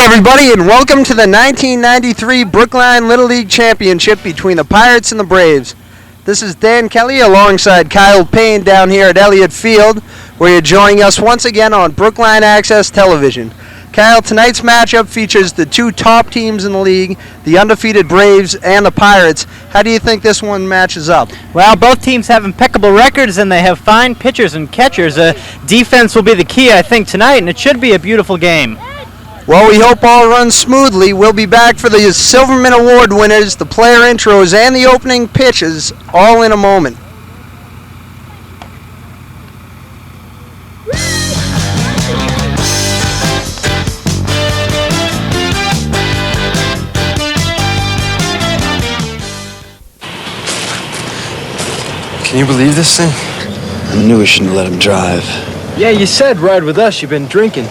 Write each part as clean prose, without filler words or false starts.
everybody, and welcome to the 1993 Brookline Little League Championship between the Pirates and the Braves. This is Dan Kelly alongside Kyle Payne down here at Elliott Field, where you're joining us once again on Brookline Access Television. Kyle, tonight's matchup features the two top teams in the league, the undefeated Braves and the Pirates. How do you think this one matches up? Well, both teams have impeccable records, and they have fine pitchers and catchers. Defense will be the key, I think, tonight, and it should be a beautiful game. Well, we hope all runs smoothly. We'll be back for the Silverman Award winners, the player intros, and the opening pitches, all in a moment. Can you believe this thing? I knew we shouldn't let him drive. Yeah, you said ride with us. You've been drinking.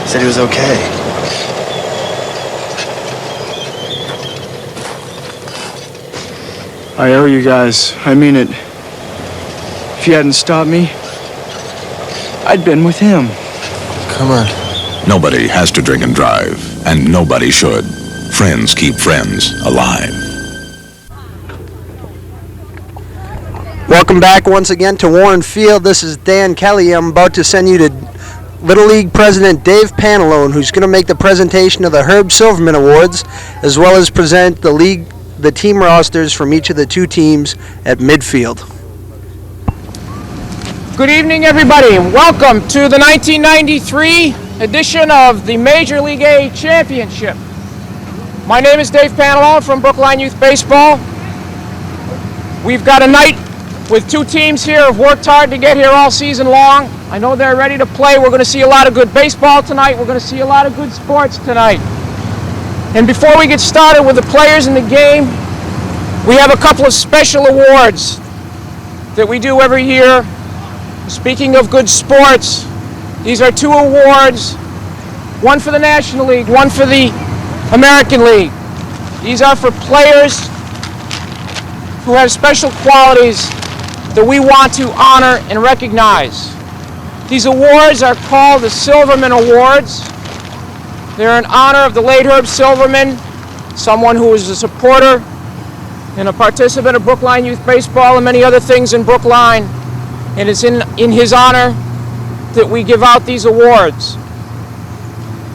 Said he was okay. I owe you guys. I mean it. If you hadn't stopped me, I'd been with him. Come on. Nobody has to drink and drive, and nobody should. Friends keep friends alive. Welcome back once again to Warren Field. This is Dan Kelly. I'm about to send you to Little League President Dave Pantalone, who's going to make the presentation of the Herb Silverman Awards, as well as present the team rosters from each of the two teams at midfield. Good evening, everybody, and welcome to the 1993 edition of the Major League A Championship. My name is Dave Pantalone from Brookline Youth Baseball. We've got a night with two teams here who have worked hard to get here all season long. I know they're ready to play. We're going to see a lot of good baseball tonight. We're going to see a lot of good sports tonight. And before we get started with the players in the game, we have a couple of special awards that we do every year. Speaking of good sports, these are two awards, one for the National League, one for the American League. These are for players who have special qualities that we want to honor and recognize. These awards are called the Silverman Awards. They're in honor of the late Herb Silverman, someone who was a supporter and a participant of Brookline Youth Baseball and many other things in Brookline. And it's in his honor that we give out these awards.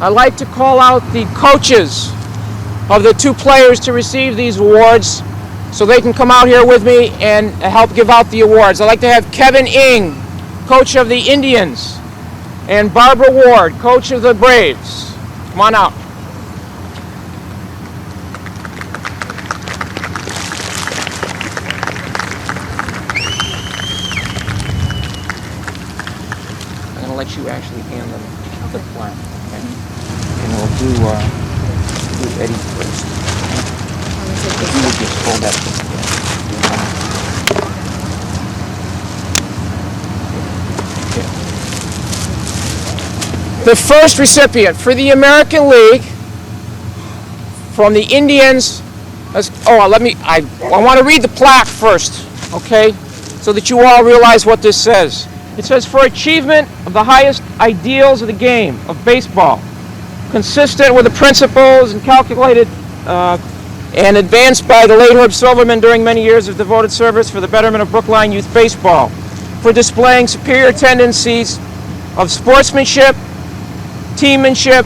I'd like to call out the coaches of the two players to receive these awards, so they can come out here with me and help give out the awards. I'd like to have Kevin Ing, coach of the Indians, and Barbara Ward, coach of the Braves. Come on out. I'm going to let you actually hand them the plaque, okay? And we'll do Eddie first. If you would just hold that. The first recipient for the American League from the Indians. I want to read the plaque first, okay, so that you all realize what this says. It says, for achievement of the highest ideals of the game of baseball, consistent with the principles and calculated and advanced by the late Herb Silverman during many years of devoted service for the betterment of Brookline Youth Baseball, for displaying superior tendencies of sportsmanship, teammanship,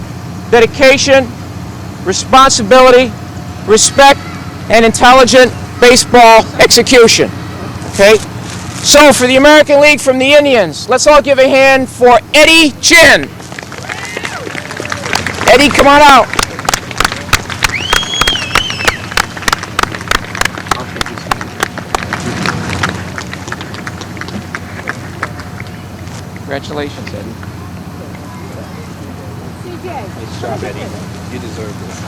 dedication, responsibility, respect, and intelligent baseball execution. Okay? So for the American League from the Indians, let's all give a hand for Eddie Chin. Eddie, come on out. Congratulations, Eddie. Nice job, Eddie. You deserve this.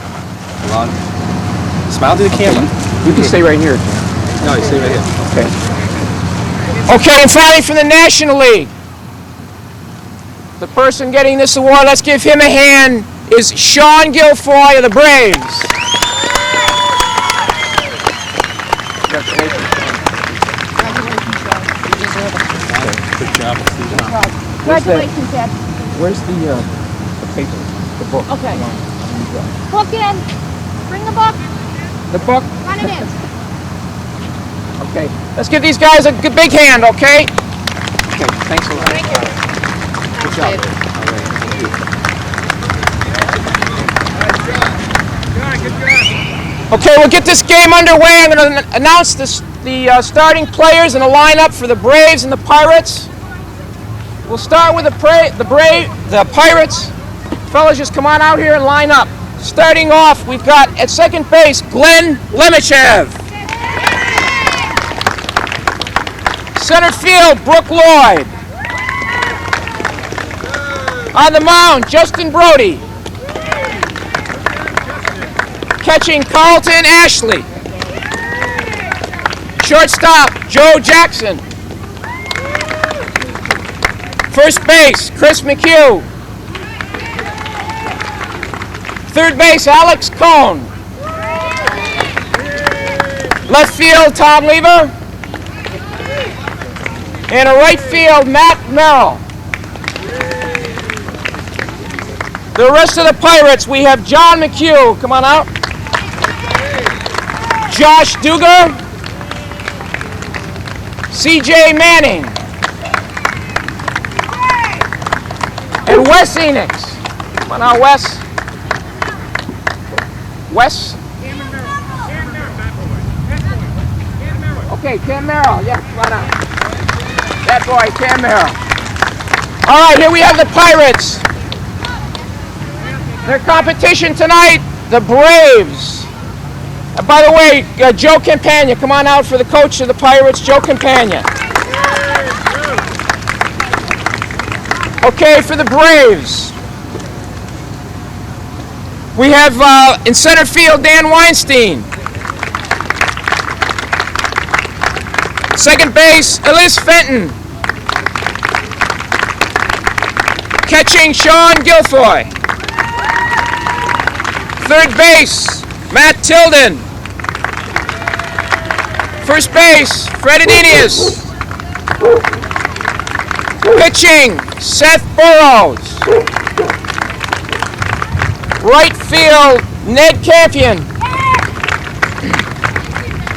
Come on. Smile to the camera. You can stay right here. No, you stay right here. Okay. Okay, and finally from the National League, the person getting this award, let's give him a hand, is Sean Guilfoyle of the Braves. Congratulations. Good job. Congratulations, Dad. Where's the paper? The book. Okay. Book in. Bring the book. The book? Run it in. Okay. Let's give these guys a big hand, okay? Okay, thanks a lot. Thank you. Good job. Okay, we'll get this game underway. I'm going to announce the starting players and the lineup for the Braves and the Pirates. We'll start with the Pirates. Fellas, just come on out here and line up. Starting off, we've got at second base, Glenn Lemichev. Center field, Brooke Lloyd. On the mound, Justin Brody. Catching, Carlton Ashley. Shortstop, Joe Jackson. First base, Chris McHugh. Third base, Alex Cohn. Left field, Tom Lever. And a right field, Matt Merrill. The rest of the Pirates, we have John McHugh. Come on out. Josh Duger. C.J. Manning. And Wes Enix. Come on out, Wes. Wes? Okay, Cam Merrill. Yeah, come on out. That boy, Cam Merrill. All right, here we have the Pirates. Their competition tonight, the Braves. By the way, Joe Campagna, come on out for the coach of the Pirates, Joe Campagna. Okay, for the Braves, we have in center field, Dan Weinstein. Second base, Elise Fenton. Catching, Sean Guilfoy. Third base, Matt Tilden. First base, Fred Adenius. Pitching, Seth Burrows. Right field, Ned Campion.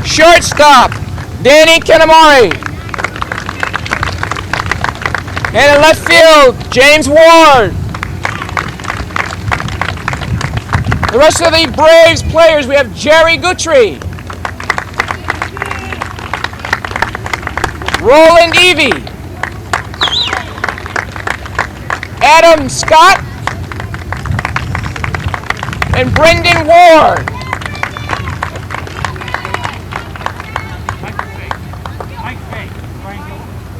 Shortstop, Danny Kanamori. And in left field, James Ward. The rest of the Braves players, we have Jerry Guthrie. Roland Evie. Adam Scott. And Brendan Ward.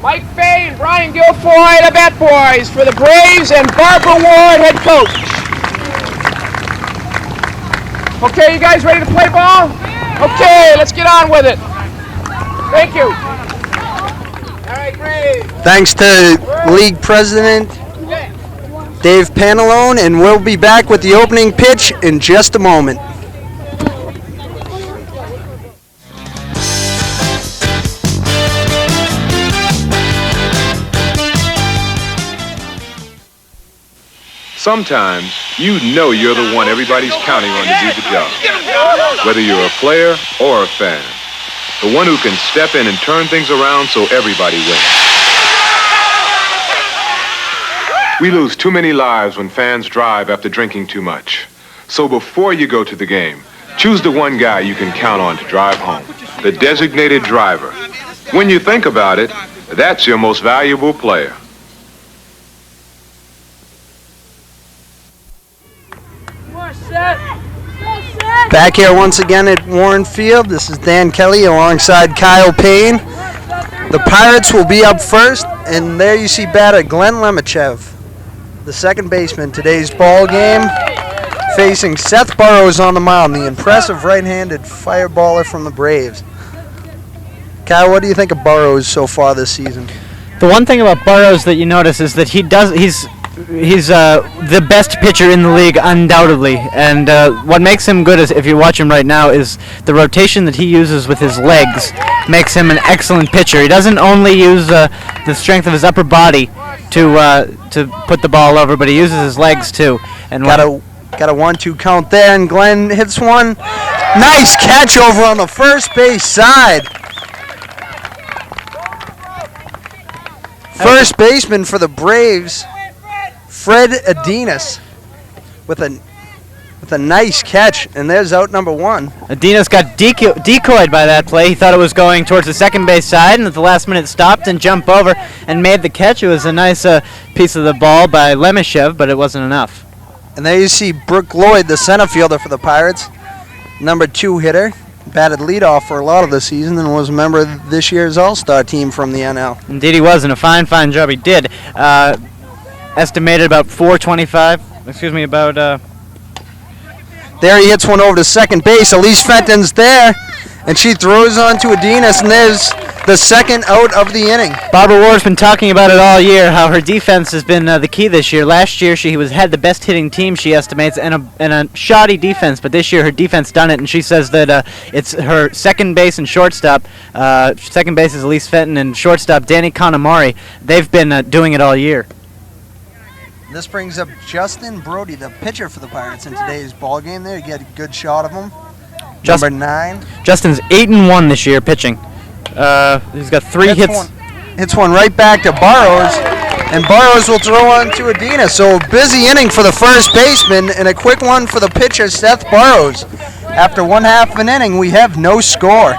Mike Fay and Brian Guilfoy, the bat boys for the Braves, and Barbara Ward, head coach. Okay, you guys ready to play ball? Okay, let's get on with it. Thank you. All right, great. Thanks to League President Dave Pantalone, and we'll be back with the opening pitch in just a moment. Sometimes you know you're the one everybody's counting on to do the job. Whether you're a player or a fan. The one who can step in and turn things around so everybody wins. We lose too many lives when fans drive after drinking too much. So before you go to the game, choose the one guy you can count on to drive home. The designated driver. When you think about it, that's your most valuable player. Back here once again at Warren Field, this is Dan Kelly alongside Kyle Payne. The Pirates will be up first, and there you see batter Glenn Lemichev, the second baseman, today's ball game, facing Seth Burrows on the mound, the impressive right-handed fireballer from the Braves. Kyle, what do you think of Burrows so far this season? The one thing about Burrows that you notice is that he's the best pitcher in the league, undoubtedly. And what makes him good, is if you watch him right now, is the rotation that he uses with his legs makes him an excellent pitcher. He doesn't only use the strength of his upper body. to put the ball over, but he uses his legs too. And Got a 1-2 count there, and Glenn hits one. Nice catch over on the first base side. First baseman for the Braves, Fred Adenis, with a nice catch, and there's out number one. Adenis got decoyed by that play. He thought it was going towards the second base side, and at the last minute stopped and jumped over and made the catch. It was a nice piece of the ball by Lemishev, but it wasn't enough. And there you see Brooke Lloyd, the center fielder for the Pirates, number 2 hitter, batted leadoff for a lot of the season and was a member of this year's All-Star team from the NL. Indeed he was, and a fine job he did. Estimated about 425, There he hits one over to second base. Elise Fenton's there, and she throws on to Adenis, and there's the second out of the inning. Barbara Ward's been talking about it all year, how her defense has been the key this year. Last year she had the best hitting team, she estimates, and a shoddy defense, but this year her defense done it, and she says that it's her second base and shortstop. Second base is Elise Fenton, and shortstop Danny Connemari. They've been doing it all year. This brings up Justin Brody, the pitcher for the Pirates in today's ball game. There, you get a good shot of him. Number 9. Justin's 8-1 this year pitching. He's got 3 hits. Hits one right back to Burrows, and Burrows will throw on to Adenis. So a busy inning for the first baseman and a quick one for the pitcher, Seth Burrows. After 1/2 an inning, we have no score.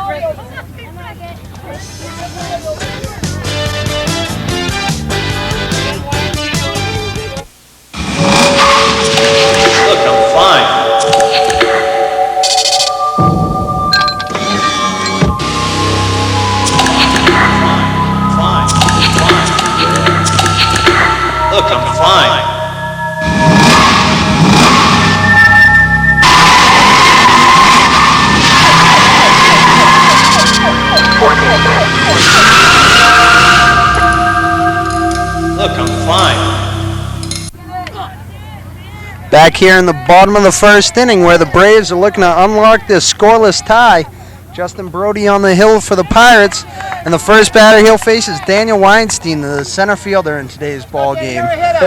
Back here in the bottom of the first inning where the Braves are looking to unlock this scoreless tie. Justin Brody on the hill for the Pirates. And the first batter he'll face is Daniel Weinstein, the center fielder in today's ball game.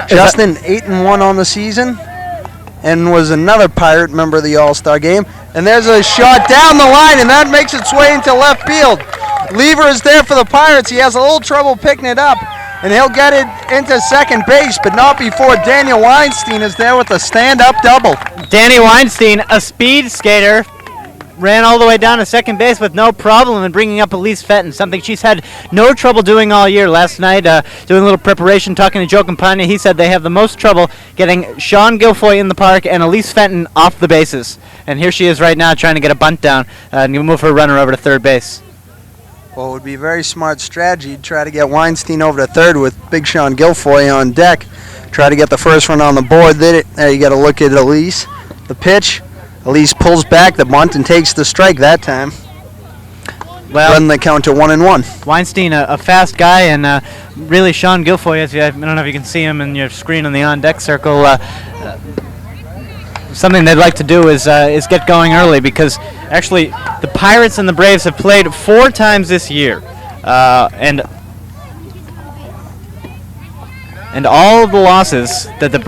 Justin 8-1 on the season and was another Pirate member of the All-Star game. And there's a shot down the line, and that makes its way into left field. Lever is there for the Pirates. He has a little trouble picking it up, and he'll get it into second base, but not before Daniel Weinstein is there with a stand-up double. Danny Weinstein, a speed skater, ran all the way down to second base with no problem in bringing up Elise Fenton, something she's had no trouble doing all year. Last night, doing a little preparation, talking to Joe Campagna, he said they have the most trouble getting Sean Guilfoyle in the park and Elise Fenton off the bases. And here she is right now trying to get a bunt down and move her runner over to third base. Well, it would be a very smart strategy to try to get Weinstein over to third with Big Sean Guilfoyle on deck. Try to get the first one on the board. There you got to look at Elise. The pitch. Elise pulls back the bunt and takes the strike that time. Well, running the count to 1-1. Weinstein, a fast guy, and really Sean Guilfoyle, I don't know if you can see him in your screen on the on-deck circle. Something they'd like to do is get going early, because actually the Pirates and the Braves have played 4 times this year, and all of the losses that the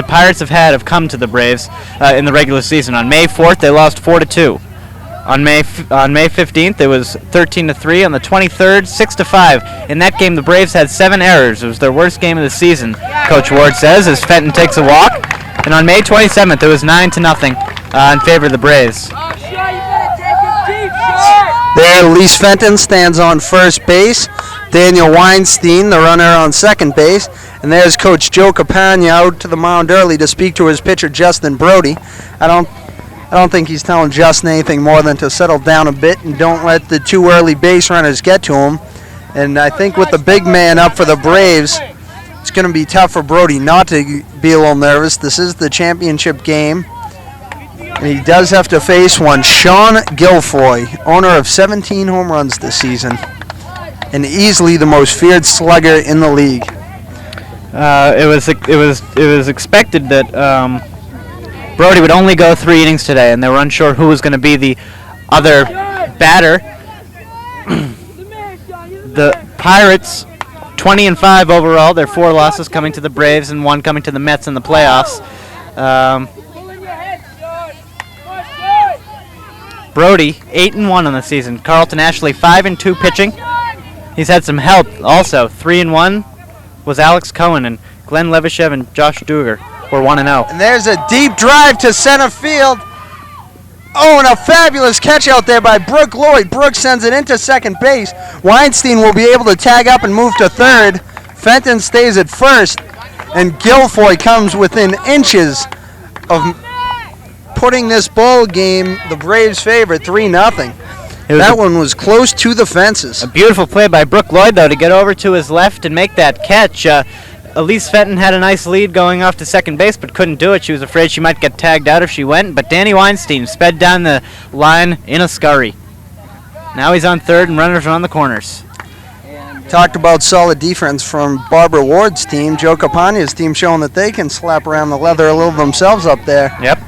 Pirates have had have come to the Braves in the regular season. On May 4th, they lost 4-2. On May 15th, it was 13-3. On the 23rd, 6-5. In that game, the Braves had 7 errors. It was their worst game of the season, Coach Ward says, as Fenton takes a walk. And on May 27th, it was 9-0 in favor of the Braves. There, Elise Fenton stands on first base. Daniel Weinstein, the runner, on second base. And there's Coach Joe Campagna out to the mound early to speak to his pitcher, Justin Brody. I don't think he's telling Justin anything more than to settle down a bit and don't let the 2 early base runners get to him. And I think with the big man up for the Braves, it's going to be tough for Brody not to be a little nervous. This is the championship game, and he does have to face one. Sean Guilfoyle, owner of 17 home runs this season, and easily the most feared slugger in the league. It was expected that Brody would only go 3 innings today, and they were unsure who was going to be the other batter. The Pirates 20-5 overall. Their 4 losses coming to the Braves and 1 coming to the Mets in the playoffs. Brody 8-1 on the season. Carlton Ashley 5-2 pitching. He's had some help also. 3-1 was Alex Cohen, and Glenn Levashev and Josh Duger were 1-0. And there's a deep drive to center field. Oh, and a fabulous catch out there by Brooke Lloyd. Brooke sends it into second base. Weinstein will be able to tag up and move to third. Fenton stays at first, and Guilfoyle comes within inches of putting this ball game the Braves' favorite 3-0. That one was close to the fences. A beautiful play by Brooke Lloyd, though, to get over to his left and make that catch. Elise Fenton had a nice lead going off to second base, but couldn't do it. She was afraid she might get tagged out if she went, but Danny Weinstein sped down the line in a scurry. Now he's on third, and runners are on the corners. Talked about solid defense from Barbara Ward's team. Joe Campagna's team showing that they can slap around the leather a little themselves up there. Yep.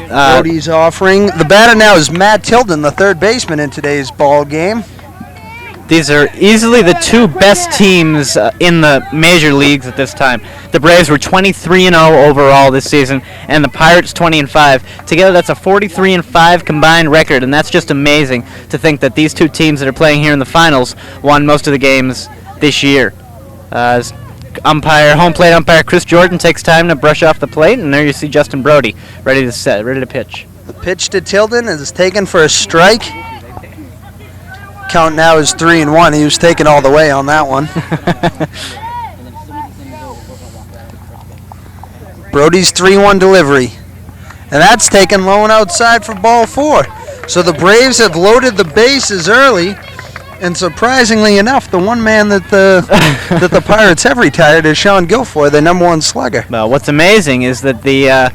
Brody's offering. The batter now is Matt Tilden, the third baseman in today's ball game. These are easily the 2 best teams in the major leagues at this time. The Braves were 23-0 overall this season, and the Pirates 20-5. Together, that's a 43-5 combined record, and that's just amazing to think that these 2 teams that are playing here in the finals won most of the games this year. As home plate umpire Chris Jordan takes time to brush off the plate, and there you see Justin Brody ready to pitch. The pitch to Tilden is taken for a strike. Count now is 3-1. He was taken all the way on that one. Brody's 3-1 delivery. And that's taken low and outside for ball 4. So the Braves have loaded the bases early. And surprisingly enough, the one man that the Pirates have retired is Sean Guilfoyle, the number 1 slugger. Well, what's amazing is that they've,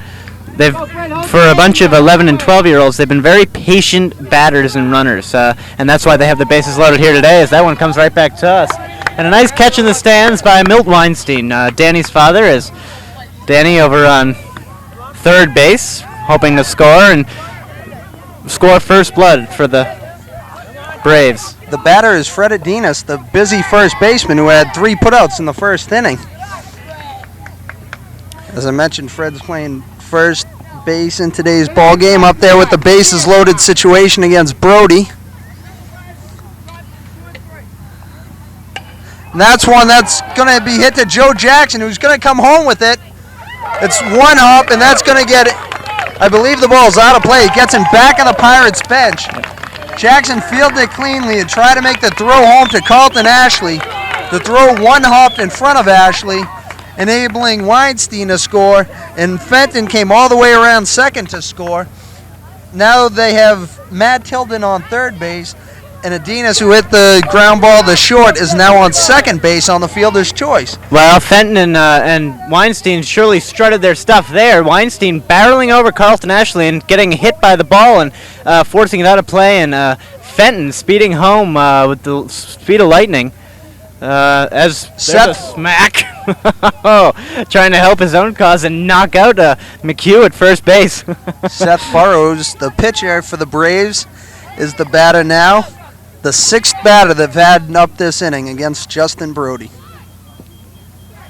for a bunch of 11 and 12-year-olds, they've been very patient batters and runners, and that's why they have the bases loaded here today, as that one comes right back to us. And a nice catch in the stands by Milt Weinstein, Danny's father, is Danny over on third base, hoping to score first blood for the Braves. The batter is Fred Adinas, the busy first baseman who had 3 putouts in the first inning. As I mentioned, Fred's playing first base in today's ball game, up there with the bases loaded situation against Brody. And that's one that's going to be hit to Joe Jackson, who's going to come home with it. It's 1 up, and that's going to get it. I believe the ball's out of play. It gets him back on the Pirates bench. Jackson fielded it cleanly and tried to make the throw home to Carlton Ashley. The throw 1 hopped in front of Ashley, enabling Weinstein to score, and Fenton came all the way around second to score. Now they have Matt Tilden on third base, and Adinas, who hit the ground ball to short, is now on second base on the fielder's choice. Well, Fenton and Weinstein surely strutted their stuff there. Weinstein barreling over Carlton Ashley and getting hit by the ball and forcing it out of play, and Fenton speeding home with the speed of lightning. As Seth smack, trying to help his own cause and knock out McHugh at first base. Seth Burrows, the pitcher for the Braves, is the batter now. The 6th batter they've had up this inning against Justin Brody.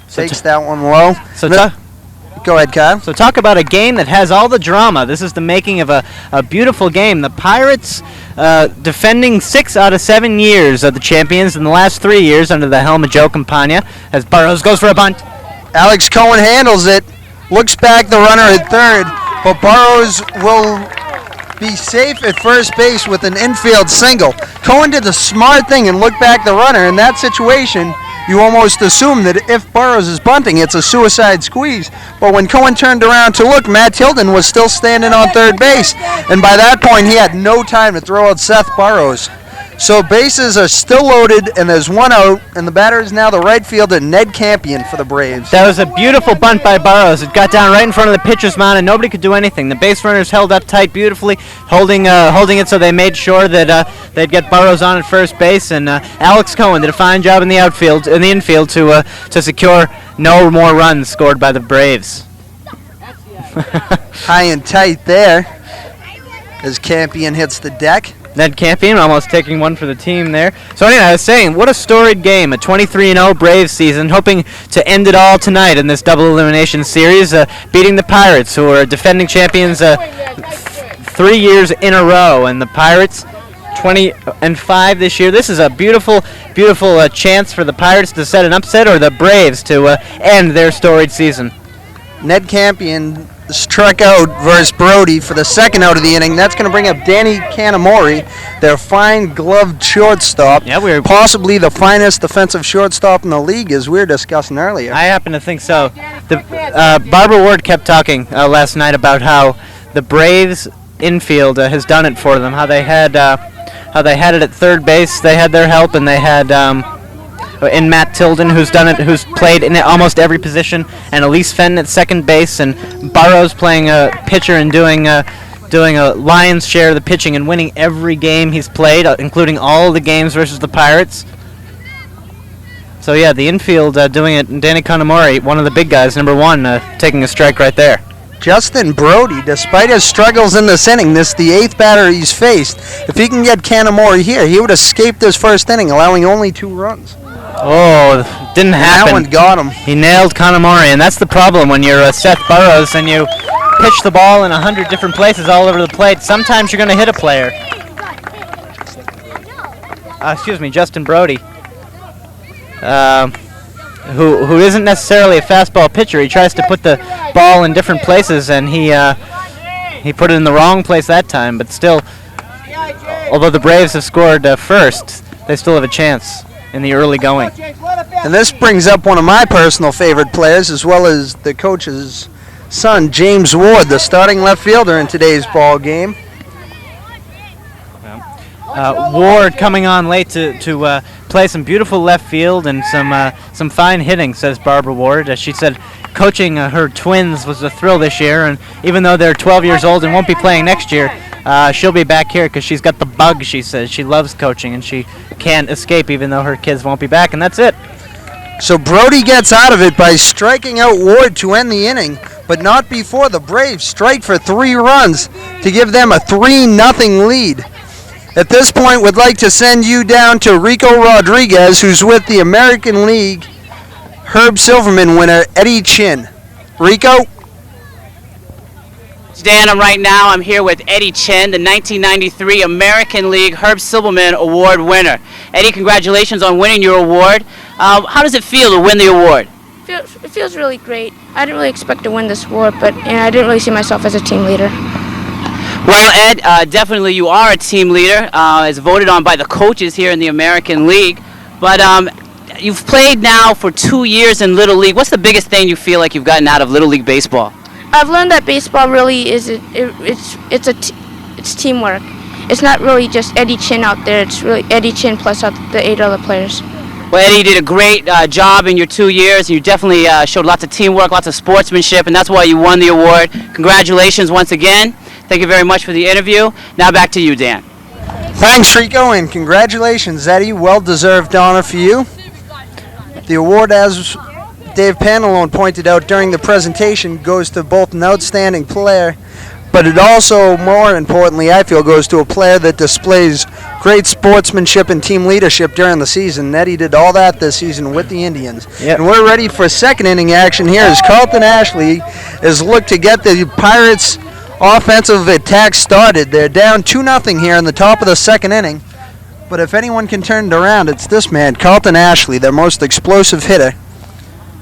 Takes that one low. Go ahead, Kyle. So talk about a game that has all the drama. This is the making of a beautiful game. The Pirates defending 6 out of 7 years of the champions in the last 3 years under the helm of Joe Campagna, as Burrows goes for a bunt. Alex Cohen handles it, looks back the runner at third, but Burrows will be safe at first base with an infield single. Cohen did the smart thing and looked back the runner. In that situation, you almost assume that if Burrows is bunting, it's a suicide squeeze. But when Cohen turned around to look, Matt Tilden was still standing on third base. And by that point, he had no time to throw out Seth Burrows. So bases are still loaded, and there's 1 out, and the batter is now the right fielder, Ned Campion, for the Braves. That was a beautiful bunt by Burrows. It got down right in front of the pitcher's mound, and nobody could do anything. The base runners held up tight beautifully, holding it so they made sure that they'd get Burrows on at first base, and Alex Cohen did a fine job in the infield to secure no more runs scored by the Braves. High and tight there as Campion hits the deck. Ned Campion almost taking one for the team there. So anyway, I was saying, what a storied game, a 23-0 Braves season, hoping to end it all tonight in this double elimination series, beating the Pirates, who are defending champions 3 years in a row, and the Pirates 20-5 this year. This is a beautiful chance for the Pirates to set an upset, or the Braves to end their storied season. Ned Campion struck out versus Brody for the second out of the inning. That's going to bring up Danny Canamori, their fine gloved shortstop. Yeah, possibly the finest defensive shortstop in the league, as we were discussing earlier. I happen to think so. Barbara Ward kept talking last night about how the Braves infield has done it for them. How they had it at third base. They had their help, and they had in Matt Tilden, who's played in almost every position, and Elise Fenton at second base, and Burrows playing a pitcher and doing a lion's share of the pitching and winning every game he's played, including all the games versus the Pirates. So yeah, the infield doing it. Danny Kanamori, one of the big guys, number one, taking a strike right there. Justin Brody, despite his struggles in this inning, this is the 8th batter he's faced. If he can get Kanamori here, he would have escaped his first inning, allowing only 2 runs. Oh, didn't happen. That one got him. He nailed Kanamori, and that's the problem when you're Seth Burrows and you pitch the ball in 100 different places all over the plate. Sometimes you're going to hit a player. Justin Brody, who isn't necessarily a fastball pitcher. He tries to put the ball in different places, and he put it in the wrong place that time. But still, although the Braves have scored first, they still have a chance in the early going. And this brings up one of my personal favorite players, as well as the coach's son, James Ward, the starting left fielder in today's ball game. Ward coming on late to play some beautiful left field and some fine hitting, says Barbara Ward. She said coaching her twins was a thrill this year, and even though they're 12 years old and won't be playing next year, she'll be back here because she's got the bug, she says. She loves coaching, and she can't escape even though her kids won't be back, and that's it. So Brody gets out of it by striking out Ward to end the inning, but not before the Braves strike for 3 runs to give them a 3-0 lead. At this point, would like to send you down to Rico Rodriguez, who's with the American League Herb Silverman winner, Eddie Chin. Rico? Dan, I'm here with Eddie Chin, the 1993 American League Herb Silverman Award winner. Eddie, congratulations on winning your award. How does it feel to win the award? It feels really great. I didn't really expect to win this award, but I didn't really see myself as a team leader. Well, Ed, definitely you are a team leader, as voted on by the coaches here in the American League. But you've played now for 2 years in Little League. What's the biggest thing you feel like you've gotten out of Little League baseball? I've learned that baseball really is it's teamwork. It's not really just Eddie Chin out there. It's really Eddie Chin plus the 8 other players. Well, Eddie, you did a great job in your 2 years. You definitely showed lots of teamwork, lots of sportsmanship, and that's why you won the award. Congratulations once again. Thank you very much for the interview. Now back to you, Dan. Thanks, Rico, and congratulations, Eddie. Well-deserved honor for you. The award, as Dave Pantalone pointed out during the presentation, goes to both an outstanding player, but it also, more importantly, I feel, goes to a player that displays great sportsmanship and team leadership during the season. Eddie did all that this season with the Indians. Yep. And we're ready for second inning action here as Carlton Ashley is looked to get the Pirates' offensive attack started. They're down 2-0 here in the top of the second inning. But if anyone can turn it around, it's this man, Carlton Ashley, their most explosive hitter,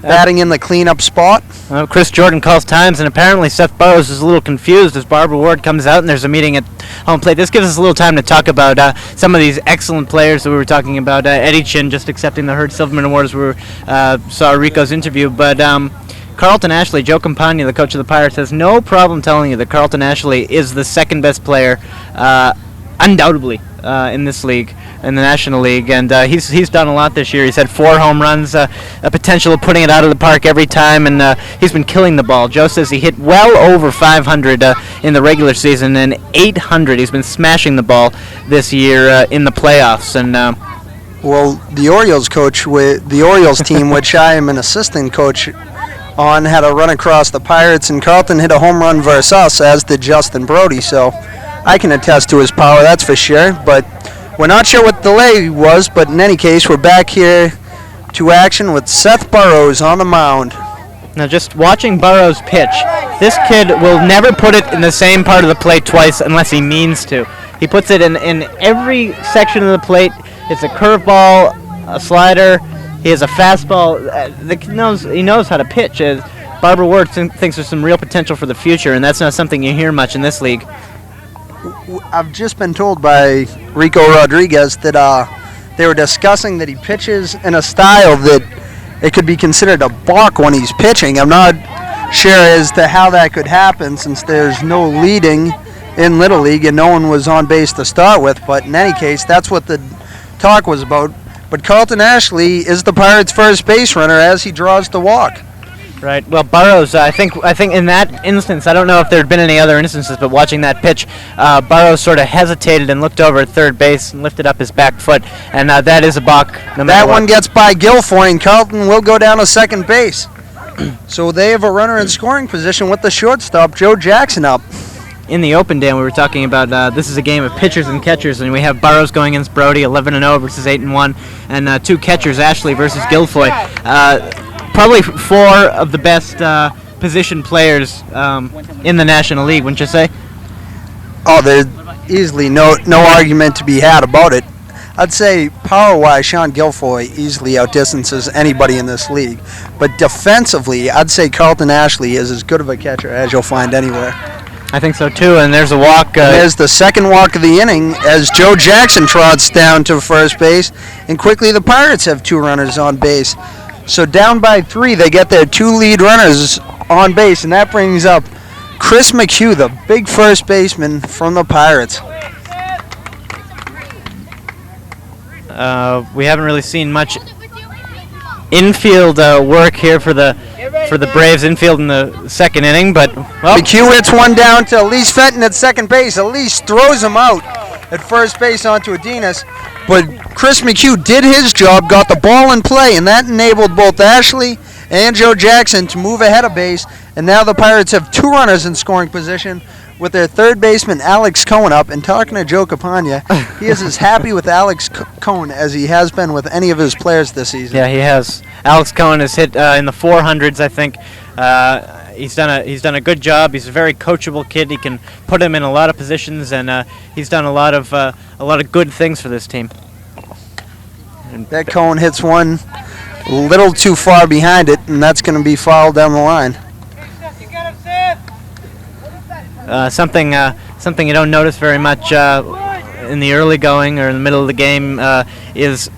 batting in the cleanup spot. Well, Chris Jordan calls times, and apparently Seth Burrows is a little confused as Barbara Ward comes out and there's a meeting at home plate. This gives us a little time to talk about some of these excellent players that we were talking about. Eddie Chin just accepting the Herb Silverman Award as we saw Rico's interview. But Carlton Ashley, Joe Campagna, the coach of the Pirates, has no problem telling you that Carlton Ashley is the second best player, undoubtedly, in this league, in the National League, and he's done a lot this year. He's had 4 home runs, a potential of putting it out of the park every time, and he's been killing the ball. Joe says he hit well over 500 in the regular season, and 800. He's been smashing the ball this year in the playoffs, and well, the Orioles coach with the Orioles team, which I am an assistant coach on, had a run across the Pirates, and Carlton hit a home run versus us, as did Justin Brody. So I can attest to his power, that's for sure. But we're not sure what the delay was, but in any case, we're back here to action with Seth Burrows on the mound. Now, just watching Burrows pitch, this kid will never put it in the same part of the plate twice unless he means to. He puts it in every section of the plate. It's a curveball, a slider. He has a fastball. He knows how to pitch. Barbara Ward thinks there's some real potential for the future, and that's not something you hear much in this league. I've just been told by Rico Rodriguez that they were discussing that he pitches in a style that it could be considered a balk when he's pitching. I'm not sure as to how that could happen since there's no leading in Little League and no one was on base to start with, but in any case, that's what the talk was about. But Carlton Ashley is the Pirates' first base runner as he draws the walk. Right. Well, Burrows, I think in that instance, I don't know if there had been any other instances, but watching that pitch, Burrows sort of hesitated and looked over at third base and lifted up his back foot, and that is a balk. No matter that what. one gets by Guilfoyle, and Carlton will go down to second base. So they have a runner in scoring position with the shortstop, Joe Jackson, up. In the open, Dan, we were talking about this is a game of pitchers and catchers, and we have Burrows going against Brody, 11-0 versus 8-1, and two catchers, Ashley versus Guilfoyle. Probably four of the best position players in the National League, wouldn't you say? Oh, there's easily no argument to be had about it. I'd say power-wise, Sean Guilfoyle easily outdistances anybody in this league. But defensively, I'd say Carlton Ashley is as good of a catcher as you'll find anywhere. I think so too, and there's a walk. There's the second walk of the inning as Joe Jackson trots down to first base, and quickly the Pirates have two runners on base. So down by 3, they get their two lead runners on base, and that brings up Chris McHugh, the big first baseman from the Pirates. We haven't really seen much infield work here for the Braves infield in the second inning, but McHugh hits one down to Elise Fenton at second base. Elise throws him out at first base onto Adenas, but Chris McHugh did his job, got the ball in play, and that enabled both Ashley and Joe Jackson to move ahead of base, and now the Pirates have two runners in scoring position with their third baseman Alex Cohen up. And talking to Joe Capagna, he is as happy with Alex Cohen as he has been with any of his players this season. Yeah, he has. Alex Cohen has hit in the 400s, I think. He's done a good job. He's a very coachable kid. He can put him in a lot of positions, and he's done a lot of good things for this team. And that Cohen hits one a little too far behind it, and that's going to be fouled down the line. Something you don't notice very much in the early going or in the middle of the game is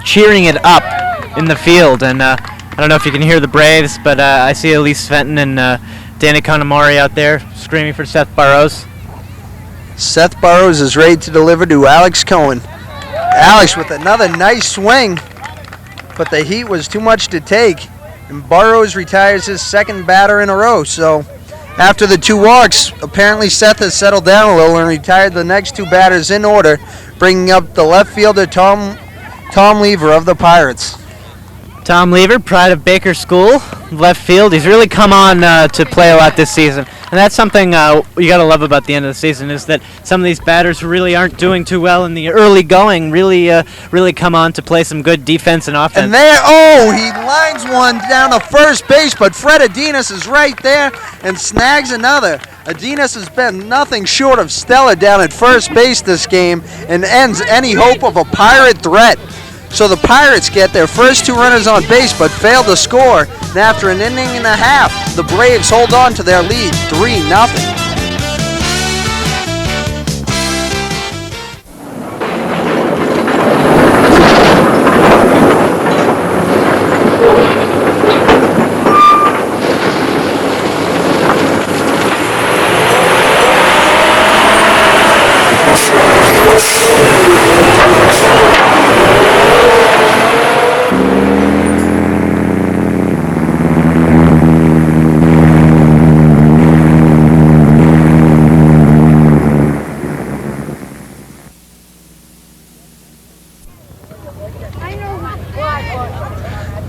cheering it up in the field. And I don't know if you can hear the Braves, but I see Elise Fenton and Danny Connemore out there screaming for Seth Burrows. Seth Burrows is ready to deliver to Alex Cohen. Alex with another nice swing, but the heat was too much to take, and Burrows retires his second batter in a row. So after the two walks, apparently Seth has settled down a little and retired the next two batters in order, bringing up the left fielder Tom Lever of the Pirates. Tom Lever, pride of Baker School, left field. He's really come on to play a lot this season. And that's something you got to love about the end of the season, is that some of these batters who really aren't doing too well in the early going really come on to play some good defense and offense. And there, he lines one down to first base, but Fred Adenas is right there and snags another. Adenas has been nothing short of stellar down at first base this game and ends any hope of a Pirate threat. So the Pirates get their first two runners on base but fail to score. And after an inning and a half, the Braves hold on to their lead 3-0.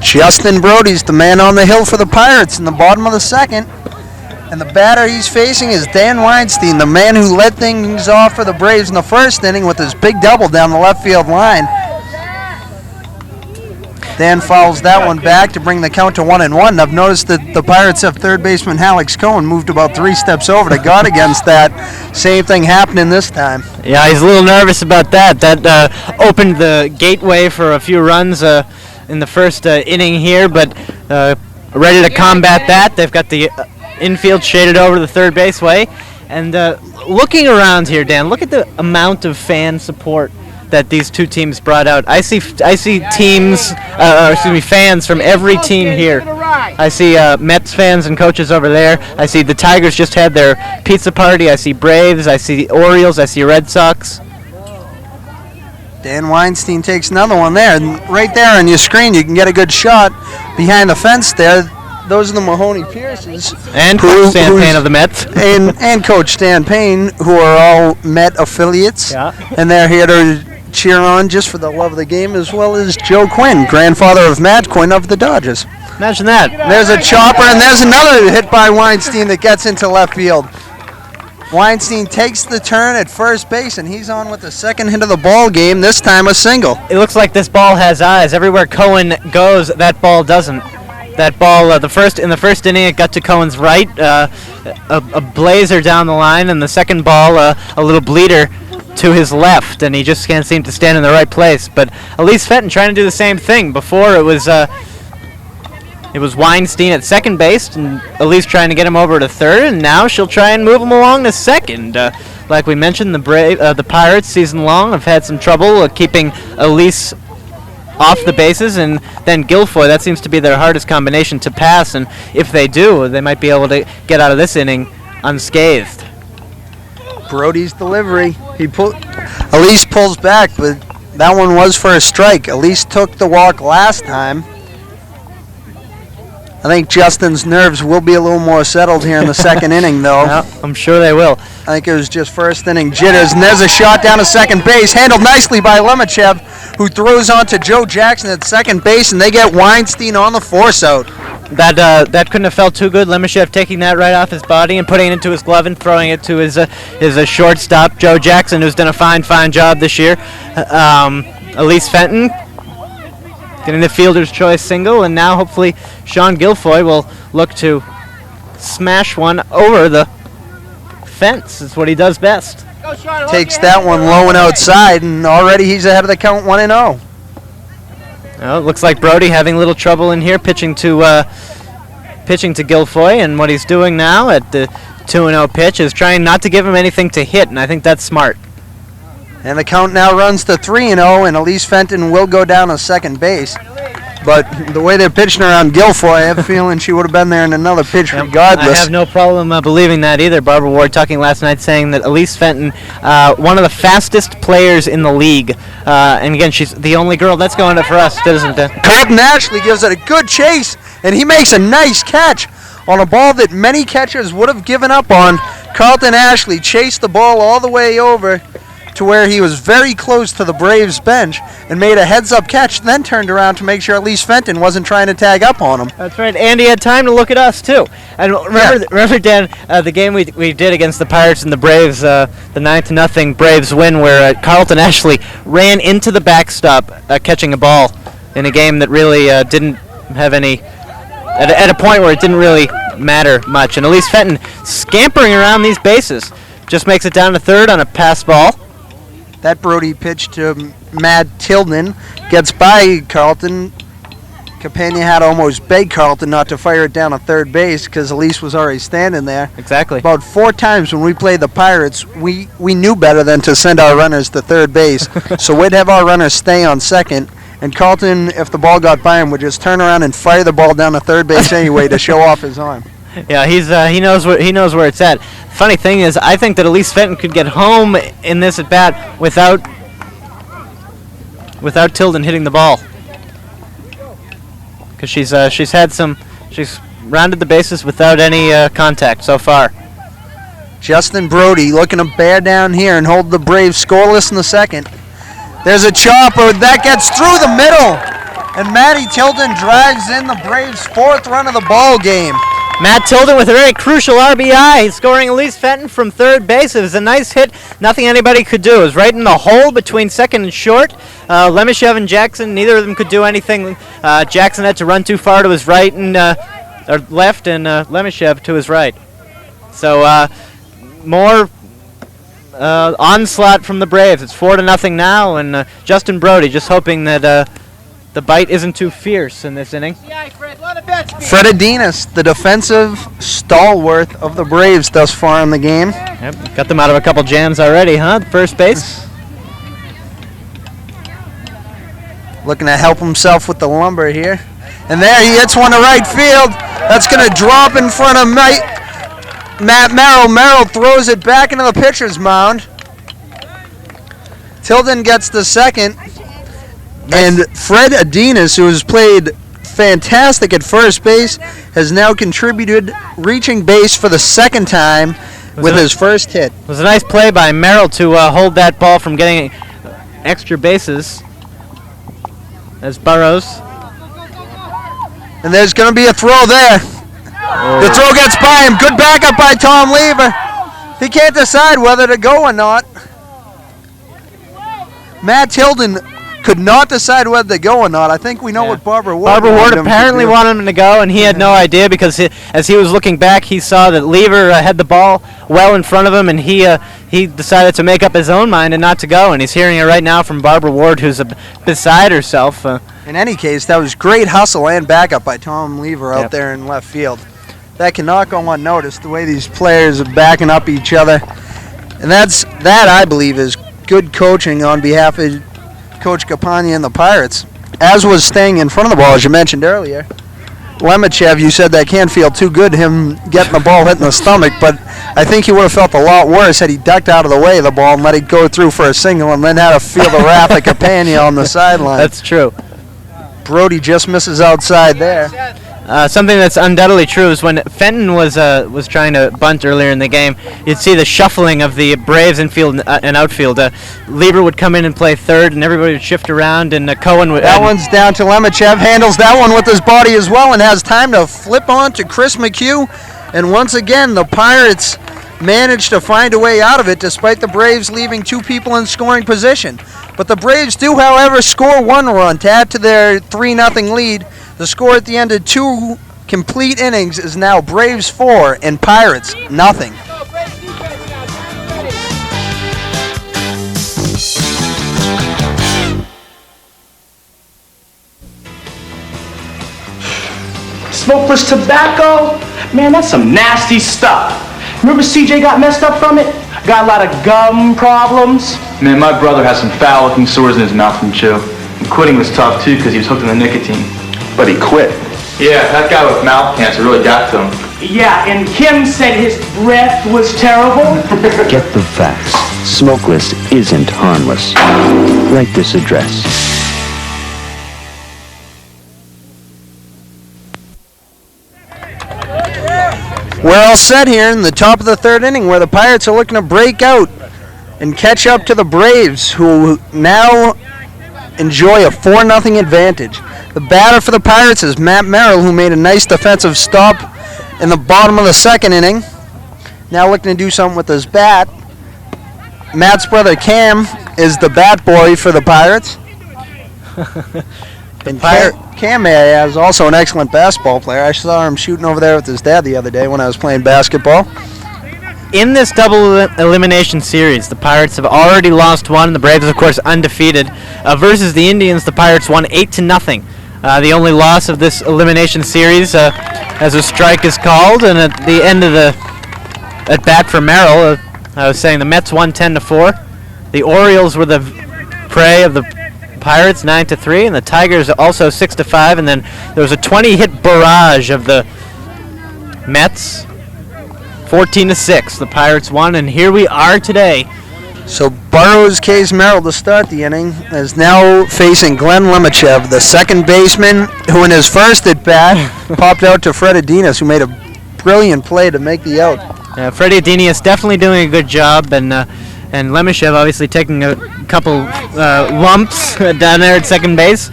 Justin Brody's the man on the hill for the Pirates in the bottom of the second. And the batter he's facing is Dan Weinstein, the man who led things off for the Braves in the first inning with his big double down the left field line. Dan fouls that one back to bring the count to 1-1. I've noticed that the Pirates have third baseman Alex Cohen moved about 3 steps over to guard against that. Same thing happening this time. Yeah, he's a little nervous about that. That opened the gateway for a few runs in the first inning here, but ready to combat that. They've got the infield shaded over to the third base way. And looking around here, Dan, look at the amount of fan support that these two teams brought out. I see fans from every team here. I see Mets fans and coaches over there. I see the Tigers just had their pizza party. I see Braves. I see the Orioles. I see Red Sox. Dan Weinstein takes another one there. And right there on your screen, you can get a good shot behind the fence there. Those are the Mahoney Pierces. And Coach Stan Payne of the Mets. and Coach Stan Payne, who are all Met affiliates. Yeah. And they're here to cheer on just for the love of the game, as well as Joe Quinn, grandfather of Matt Quinn of the Dodgers. Imagine that. There's a chopper, and there's another hit by Weinstein that gets into left field. Weinstein takes the turn at first base, and he's on with the second hit of the ball game, this time a single. It looks like this ball has eyes. Everywhere Cohen goes, that ball doesn't. That ball, in the first inning, it got to Cohen's right, a blazer down the line, and the second ball, a little bleeder to his left, and he just can't seem to stand in the right place. But Elise Fenton trying to do the same thing. Before it was Weinstein at second base, and Elise trying to get him over to third, and now she'll try and move him along to second. Like we mentioned, the Pirates season long have had some trouble keeping Elise off the bases, and then Guilfoyle. That seems to be their hardest combination to pass, and if they do, they might be able to get out of this inning unscathed. Brody's delivery. Elise pulls back, but that one was for a strike. Elise took the walk last time. I think Justin's nerves will be a little more settled here in the second inning, though. Yeah, I'm sure they will. I think it was just first inning jitters, and there's a shot down to second base, handled nicely by Lemachev, who throws on to Joe Jackson at second base, and they get Weinstein on the force out. That couldn't have felt too good. Lemeshev taking that right off his body and putting it into his glove and throwing it to his shortstop, Joe Jackson, who's done a fine job this year. Elise Fenton getting the fielder's choice single, and now hopefully Sean Guilfoyle will look to smash one over the fence. It's what he does best. Takes that one low and outside, and already he's ahead of the count 1-0. Well, it looks like Brody having a little trouble in here, pitching to Guilfoyle, and what he's doing now at the 2-0 pitch is trying not to give him anything to hit, and I think that's smart. And the count now runs to 3-0, and Elise Fenton will go down to second base. But the way they're pitching around Guilfoyle, I have a feeling she would have been there in another pitch regardless. I have no problem believing that either. Barbara Ward talking last night saying that Elise Fenton, one of the fastest players in the league. And again, she's the only girl that's going up for us, doesn't it? Carlton Ashley gives it a good chase, and he makes a nice catch on a ball that many catchers would have given up on. Carlton Ashley chased the ball all the way over to where he was very close to the Braves bench and made a heads-up catch, then turned around to make sure Elise Fenton wasn't trying to tag up on him. That's right. Andy had time to look at us, too. And remember Dan, the game we did against the Pirates and the Braves, the 9-0 Braves win, where Carlton Ashley ran into the backstop catching a ball in a game that really didn't have any, at a point where it didn't really matter much. And Elise Fenton scampering around these bases just makes it down to third on a pass ball. That Brody pitch to Matt Tilden gets by Carlton. Campagna had almost begged Carlton not to fire it down to third base because Elise was already standing there. Exactly. About 4 times when we played the Pirates, we knew better than to send our runners to third base. So we'd have our runners stay on second, and Carlton, if the ball got by him, would just turn around and fire the ball down to third base anyway to show off his arm. Yeah, he knows where it's at. Funny thing is, I think that Elise Fenton could get home in this at bat without Tilden hitting the ball, because she's rounded the bases without any contact so far. Justin Brody looking to bear down here and hold the Braves scoreless in the second. There's a chopper that gets through the middle, and Maddie Tilden drives in the Braves' 4th run of the ball game. Matt Tilden with a very crucial RBI. He's scoring Elise Fenton from third base. It was a nice hit. Nothing anybody could do. It was right in the hole between second and short. Lemishev and Jackson, neither of them could do anything. Jackson had to run too far to his right and or left, and Lemishev to his right. So more onslaught from the Braves. It's 4-0 now, and Justin Brody just hoping that the bite isn't too fierce in this inning. Fred Adinas, the defensive stalwart of the Braves thus far in the game. Yep, got them out of a couple jams already, huh? First base. Looking to help himself with the lumber here. And there he hits one to right field. That's going to drop in front of Matt Merrill. Merrill throws it back into the pitcher's mound. Tilden gets the second. And Fred Adinas, who has played fantastic at first base, has now contributed reaching base for the second time with his first hit. It was a nice play by Merrill to hold that ball from getting extra bases. As Burrows. And there's going to be a throw there. Oh. The throw gets by him. Good backup by Tom Lever. He can't decide whether to go or not. Matt Tilden could not decide whether to go or not. I think we know what Barbara Ward apparently wanted him to go, and he had no idea because as he was looking back, he saw that Lever had the ball well in front of him, and he decided to make up his own mind and not to go, and he's hearing it right now from Barbara Ward, who's beside herself. In any case, that was great hustle and backup by Tom Lever out there in left field. That cannot go unnoticed, the way these players are backing up each other. And that, I believe, is good coaching on behalf of Coach Capania and the Pirates, as was staying in front of the ball, as you mentioned earlier. Lemichev, you said that can't feel too good, him getting the ball hit in the stomach, but I think he would have felt a lot worse had he ducked out of the way of the ball and let it go through for a single and then had to feel the wrath of Capania on the sideline. That's true. Brody just misses outside there. Something that's undoubtedly true is when Fenton was trying to bunt earlier in the game, you'd see the shuffling of the Braves infield and outfield. Lever would come in and play third, and everybody would shift around, and Cohen would... That one's down to Lemichev, handles that one with his body as well, and has time to flip on to Chris McHugh. And once again, the Pirates managed to find a way out of it, despite the Braves leaving two people in scoring position. But the Braves do, however, score one run to add to their 3-0 lead. The score at the end of two complete innings is now Braves 4 and Pirates nothing. Smokeless tobacco? Man, that's some nasty stuff. Remember CJ got messed up from it? Got a lot of gum problems? Man, my brother has some foul-looking sores in his mouth from chew. And quitting was tough, too, because he was hooked on the nicotine. But he quit. Yeah, that guy with mouth cancer really got to him. Yeah, and Kim said his breath was terrible. Get the facts. Smokeless isn't harmless. Write this address. We're all set here in the top of the third inning where the Pirates are looking to break out and catch up to the Braves, who now enjoy a 4-0 advantage. The batter for the Pirates is Matt Merrill, who made a nice defensive stop in the bottom of the second inning. Now looking to do something with his bat. Matt's brother Cam is the bat boy for the Pirates. And Cam is also an excellent basketball player. I saw him shooting over there with his dad the other day when I was playing basketball. In this double elimination series, the Pirates have already lost one, and the Braves, of course, undefeated. Versus the Indians, the Pirates won 8-0. The only loss of this elimination series, as a strike is called, and at the end of the at bat for Merrill, I was saying the Mets won 10-4. The Orioles were the prey of the Pirates, 9-3, and the Tigers also 6-5. And then there was a 20-hit barrage of the Mets. 14-6, the Pirates won, and here we are today. So Burroughs Case Merrill to start the inning is now facing Glenn Lemichev, the second baseman, who in his first at bat popped out to Fred Adinas, who made a brilliant play to make the out. Freddie Adinas definitely doing a good job, and Lemichev obviously taking a couple lumps down there at second base.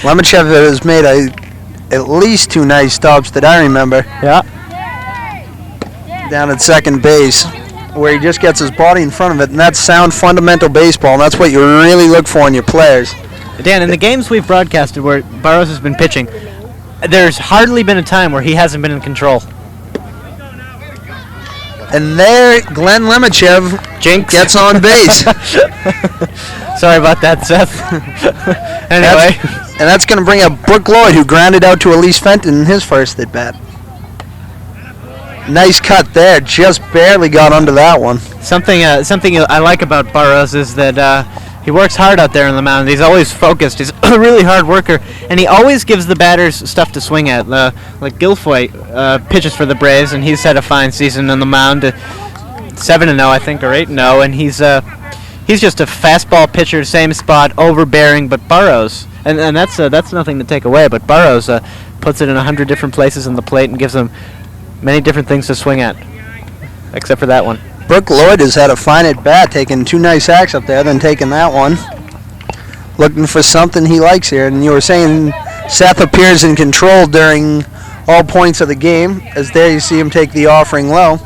Lemichev has made at least 2 nice stops that I remember. Yeah. Down at second base, where he just gets his body in front of it, and that's sound fundamental baseball, and that's what you really look for in your players. Dan, in the games we've broadcasted where Burroughs has been pitching, there's hardly been a time where he hasn't been in control. And there, Glenn Lemachev gets on base. Sorry about that, Seth. Anyway. And that's going to bring up Brooke Lloyd, who grounded out to Elise Fenton in his first at-bat. Nice cut there. Just barely got under that one. Something I like about Burroughs is that he works hard out there on the mound. He's always focused. He's a really hard worker, and he always gives the batters stuff to swing at. Like Guilfoyle pitches for the Braves, and he's had a fine season on the mound, 7-0 I think, or 8-0, and he's just a fastball pitcher, same spot, overbearing. But Burroughs, and that's nothing to take away. But Burroughs puts it in 100 different places on the plate and gives them many different things to swing at, except for that one. Brooke Lloyd has had a fine at-bat, taking 2 nice hacks up there, then taking that one. Looking for something he likes here. And you were saying Seth appears in control during all points of the game, as there you see him take the offering low.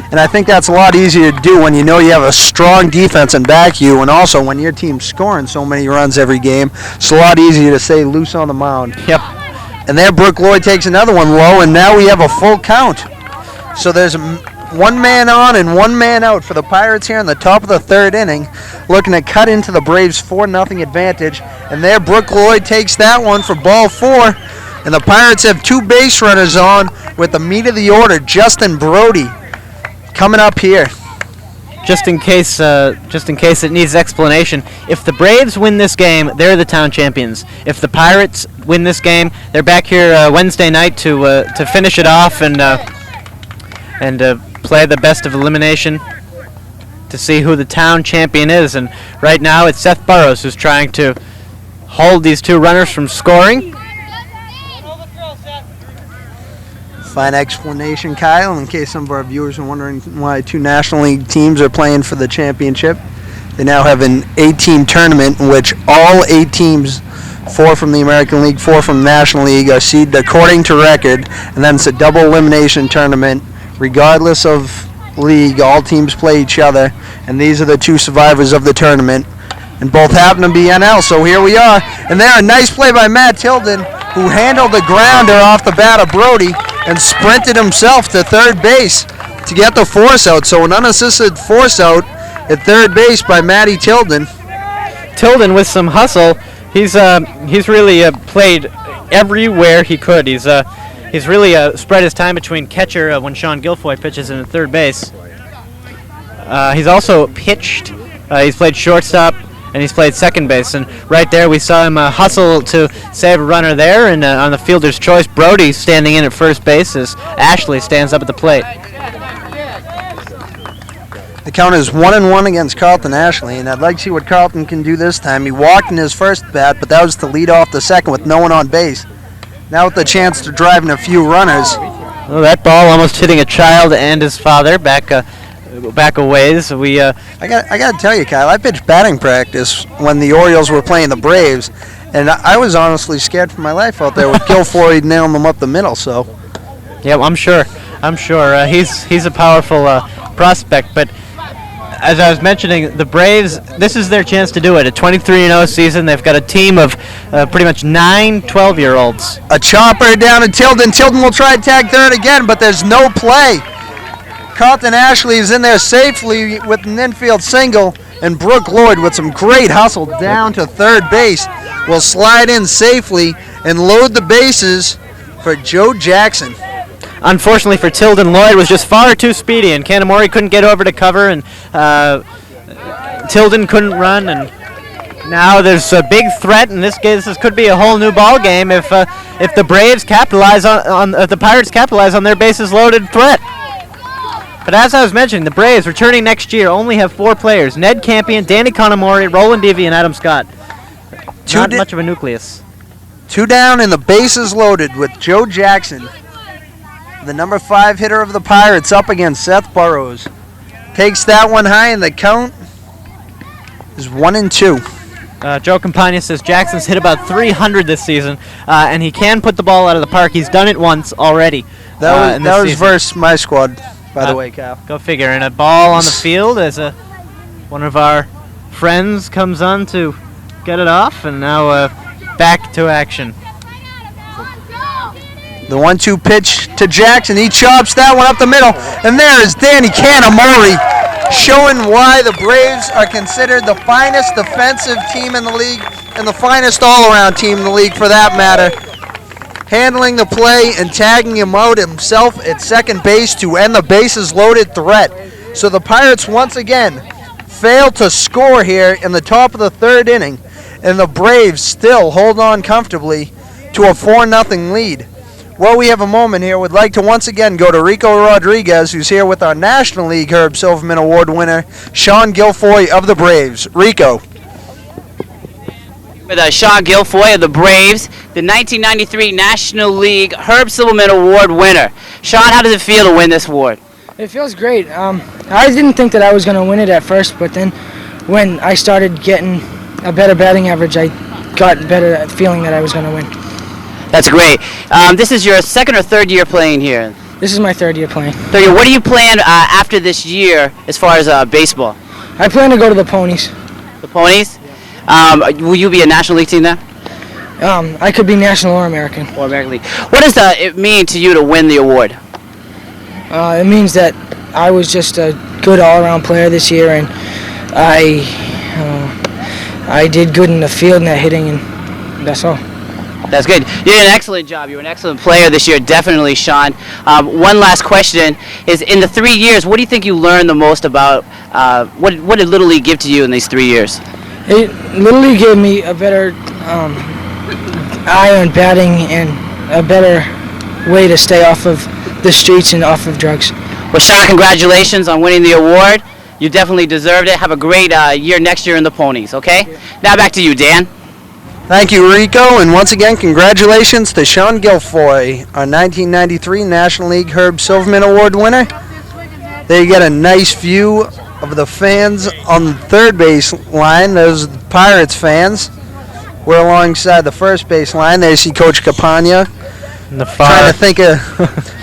And I think that's a lot easier to do when you know you have a strong defense and back you, and also when your team's scoring so many runs every game. It's a lot easier to stay loose on the mound. Yep. And there Brooke Lloyd takes another one low, and now we have a full count. So there's 1 man on and 1 man out for the Pirates here in the top of the 3rd inning, looking to cut into the Braves' 4-0 advantage. And there Brooke Lloyd takes that one for ball 4. And the Pirates have 2 base runners on with the meat of the order, Justin Brody, coming up here. Just in case it needs explanation, if the Braves win this game, they're the town champions. If the Pirates win this game, they're back here Wednesday night to finish it off and play the best of elimination to see who the town champion is. And right now it's Seth Burroughs who's trying to hold these 2 runners from scoring. Fine explanation, Kyle, in case some of our viewers are wondering why 2 National League teams are playing for the championship. They now have an 8-team tournament in which all 8 teams, 4 from the American League, 4 from the National League, are seeded according to record, and then it's a double elimination tournament. Regardless of league, all teams play each other, and these are the 2 survivors of the tournament, and both happen to be NL, so here we are. And there, a nice play by Matt Tilden, who handled the grounder off the bat of Brody and sprinted himself to third base to get the force out. So an unassisted force out at third base by Matty Tilden. Tilden with some hustle. He's really played everywhere he could. He's really spread his time between catcher when Sean Guilfoyle pitches in at third base. He's also pitched. He's played shortstop, and he's played second base. And right there we saw him hustle to save a runner there. And on the fielder's choice, Brody standing in at first base as Ashley stands up at the plate. The count is 1-1 against Carlton Ashley, and I'd like to see what Carlton can do this time. He walked in his first bat, but that was to lead off the second with no one on base. Now with the chance to drive in a few runners. Well, that ball almost hitting a child and his father back a ways. I got to tell you, Kyle, I pitched batting practice when the Orioles were playing the Braves, and I was honestly scared for my life out there with Guilfoyle nailing them up the middle. So, yeah, well, I'm sure. He's a powerful prospect, but as I was mentioning, the Braves, this is their chance to do it. A 23-0 season. They've got a team of pretty much 9 12-year-olds. A chopper down to Tilden. Tilden will try to tag third again, but there's no play. Carlton Ashley is in there safely with an infield single, and Brooke Lloyd with some great hustle down to third base will slide in safely and load the bases for Joe Jackson. Unfortunately for Tilden, Lloyd was just far too speedy, and Kanamori couldn't get over to cover, and Tilden couldn't run, and now there's a big threat in this game. This could be a whole new ball game if the Braves capitalize if the Pirates capitalize on their bases loaded threat. But as I was mentioning, the Braves returning next year only have 4 players: Ned Campion, Danny Kanamori, Roland Devey, and Adam Scott. Not much of a nucleus. 2 down and the bases loaded with Joe Jackson, the number 5 hitter of the Pirates, up against Seth Burroughs. Takes that one high, and the count is 1-2. Joe Campagna says Jackson's hit about 300 this season, and he can put the ball out of the park. He's done it once already. That was versus my squad, by the way, Cal. Go figure. And a ball on the field as one of our friends comes on to get it off, and now back to action. The 1-2 pitch to Jackson. He chops that one up the middle, and there is Danny Canamori, showing why the Braves are considered the finest defensive team in the league and the finest all-around team in the league for that matter. Handling the play and tagging him out himself at second base to end the bases-loaded threat. So the Pirates once again fail to score here in the top of the third inning, and the Braves still hold on comfortably to a 4-0 lead. Well, we have a moment here. Would like to once again go to Rico Rodriguez, who's here with our National League Herb Silverman Award winner, Sean Guilfoyle of the Braves. Rico. With Sean Guilfoyle of the Braves, the 1993 National League Herb Silverman Award winner. Sean, how does it feel to win this award? It feels great. I didn't think that I was going to win it at first, but then when I started getting a better batting average, I got better feeling that I was going to win. That's great. This is your second or third year playing here? This is my third year playing. Third year. What do you plan after this year as far as baseball? I plan to go to the Ponies. The Ponies? Will you be a National League team there? I could be National or American. Or American League. What does it mean to you to win the award? It means that I was just a good all-around player this year, and I did good in the field and that hitting, and that's all. That's good. You did an excellent job. You were an excellent player this year, definitely, Sean. One last question is, in the 3 years, what do you think you learned the most about, what did Little League give to you in these 3 years? Little League gave me a better eye on batting and a better way to stay off of the streets and off of drugs. Well, Sean, congratulations on winning the award. You definitely deserved it. Have a great year next year in the Ponies, okay? Now back to you, Dan. Thank you, Rico, and once again, congratulations to Sean Guilfoyle, our 1993 National League Herb Silverman Award winner. There you get a nice view of the fans on the third base line. Those are the Pirates fans. We're alongside the first base line. There you see Coach Campagna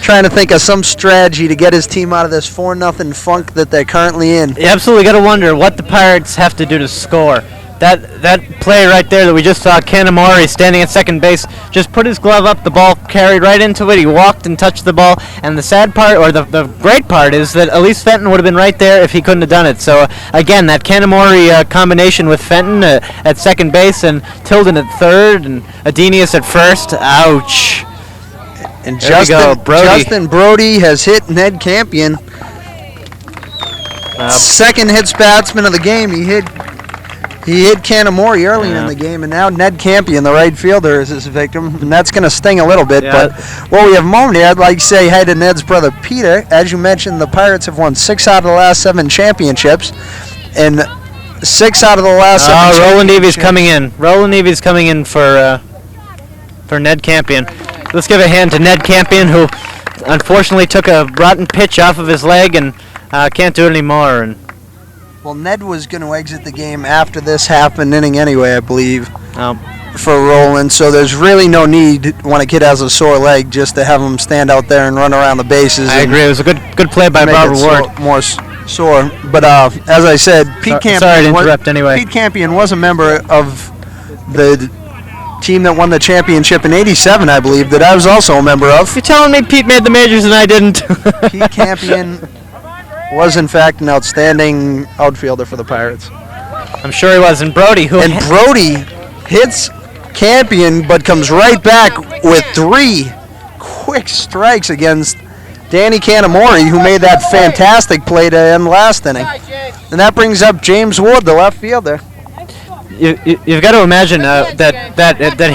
trying to think of some strategy to get his team out of this 4-0 funk that they're currently in. You absolutely got to wonder what the Pirates have to do to score. That play right there that we just saw, Canamori standing at second base, just put his glove up, the ball carried right into it, he walked and touched the ball, and the sad part, or the great part, is that at least Fenton would have been right there if he couldn't have done it. So again, that Canamori combination with Fenton at second base and Tilden at third and Adenius at first, ouch. And Justin Brody has hit Ned Campion. Second hits batsman of the game. He hit Canamori early in the game, and now Ned Campion, the right fielder, is his victim, and that's going to sting a little bit. But while we have a moment here, I'd like to say hi to Ned's brother Peter. As you mentioned, the Pirates have won 6 out of the last 7 championships, and 6 out of the last 7 Roland Evy's coming in. Roland Evy's coming in for Ned Campion. Let's give a hand to Ned Campion, who unfortunately took a rotten pitch off of his leg and can't do it anymore. And well, Ned was going to exit the game after this half-an inning anyway, I believe, for Roland. So there's really no need when a kid has a sore leg just to have him stand out there and run around the bases. I agree. It was a good play by Robert Ward. More sore. But as I said, Pete Campion was a member of the team that won the championship in '87, I believe, that I was also a member of. You're telling me Pete made the majors and I didn't? Pete Campion was, in fact, an outstanding outfielder for the Pirates. I'm sure he was. And Brody, Brody hits Campion, but comes right back with 3 quick strikes against Danny Canamori, who made that fantastic play to end last inning. And that brings up James Ward, the left fielder. You've got to imagine that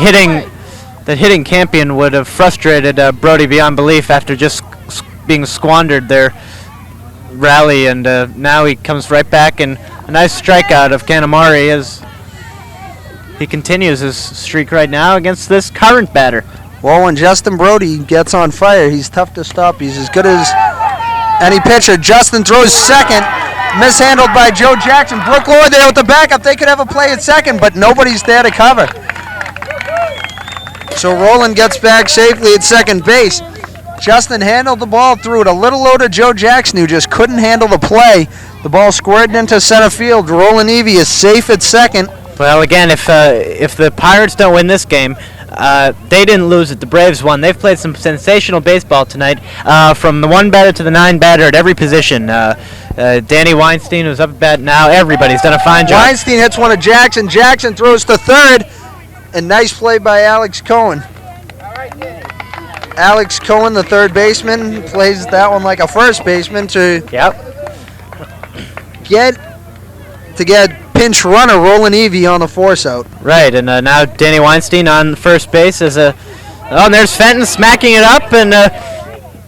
hitting Campion would have frustrated Brody beyond belief after just being squandered their rally, and now he comes right back, and a nice strikeout of Canamori as he continues his streak right now against this current batter. Well, when Justin Brody gets on fire, he's tough to stop. He's as good as any pitcher. Justin throws second, Mishandled by Joe Jackson. Brooke Lloyd there with the backup. They could have a play at second, but nobody's there to cover. So Roland gets back safely at second base. Justin handled the ball, threw it a little low to Joe Jackson, who just couldn't handle the play. The ball squirted into center field. Roland Evie is safe at second. Well, again, if the Pirates don't win this game, they didn't lose it. The Braves won. They've played some sensational baseball tonight, from the 1 batter to the 9 batter at every position. Danny Weinstein, who's up at bat now, everybody's done a fine job. Weinstein hits one to Jackson. Jackson throws to third, and nice play by Alex Cohen. Alex Cohen, the third baseman, plays that one like a first baseman to get pinch runner Roland Evie on the force out. Right, and now Danny Weinstein on first base as and there's Fenton smacking it up, and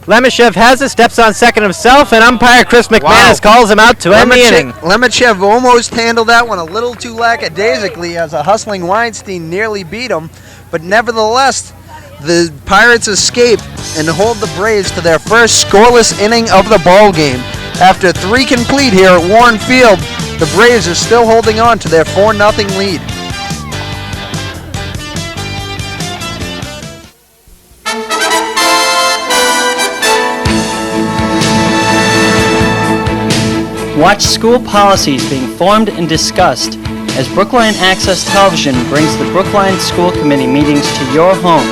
Lemishev has it, steps on second himself, and umpire Chris McManus calls him out to end the inning. Lemishev almost handled that one a little too lackadaisically as a hustling Weinstein nearly beat him, but nevertheless, the Pirates escape and hold the Braves to their first scoreless inning of the ball game. After 3 complete here at Warren Field, the Braves are still holding on to their 4-0 lead. Watch school policies being formed and discussed as Brookline Access Television brings the Brookline School Committee meetings to your home.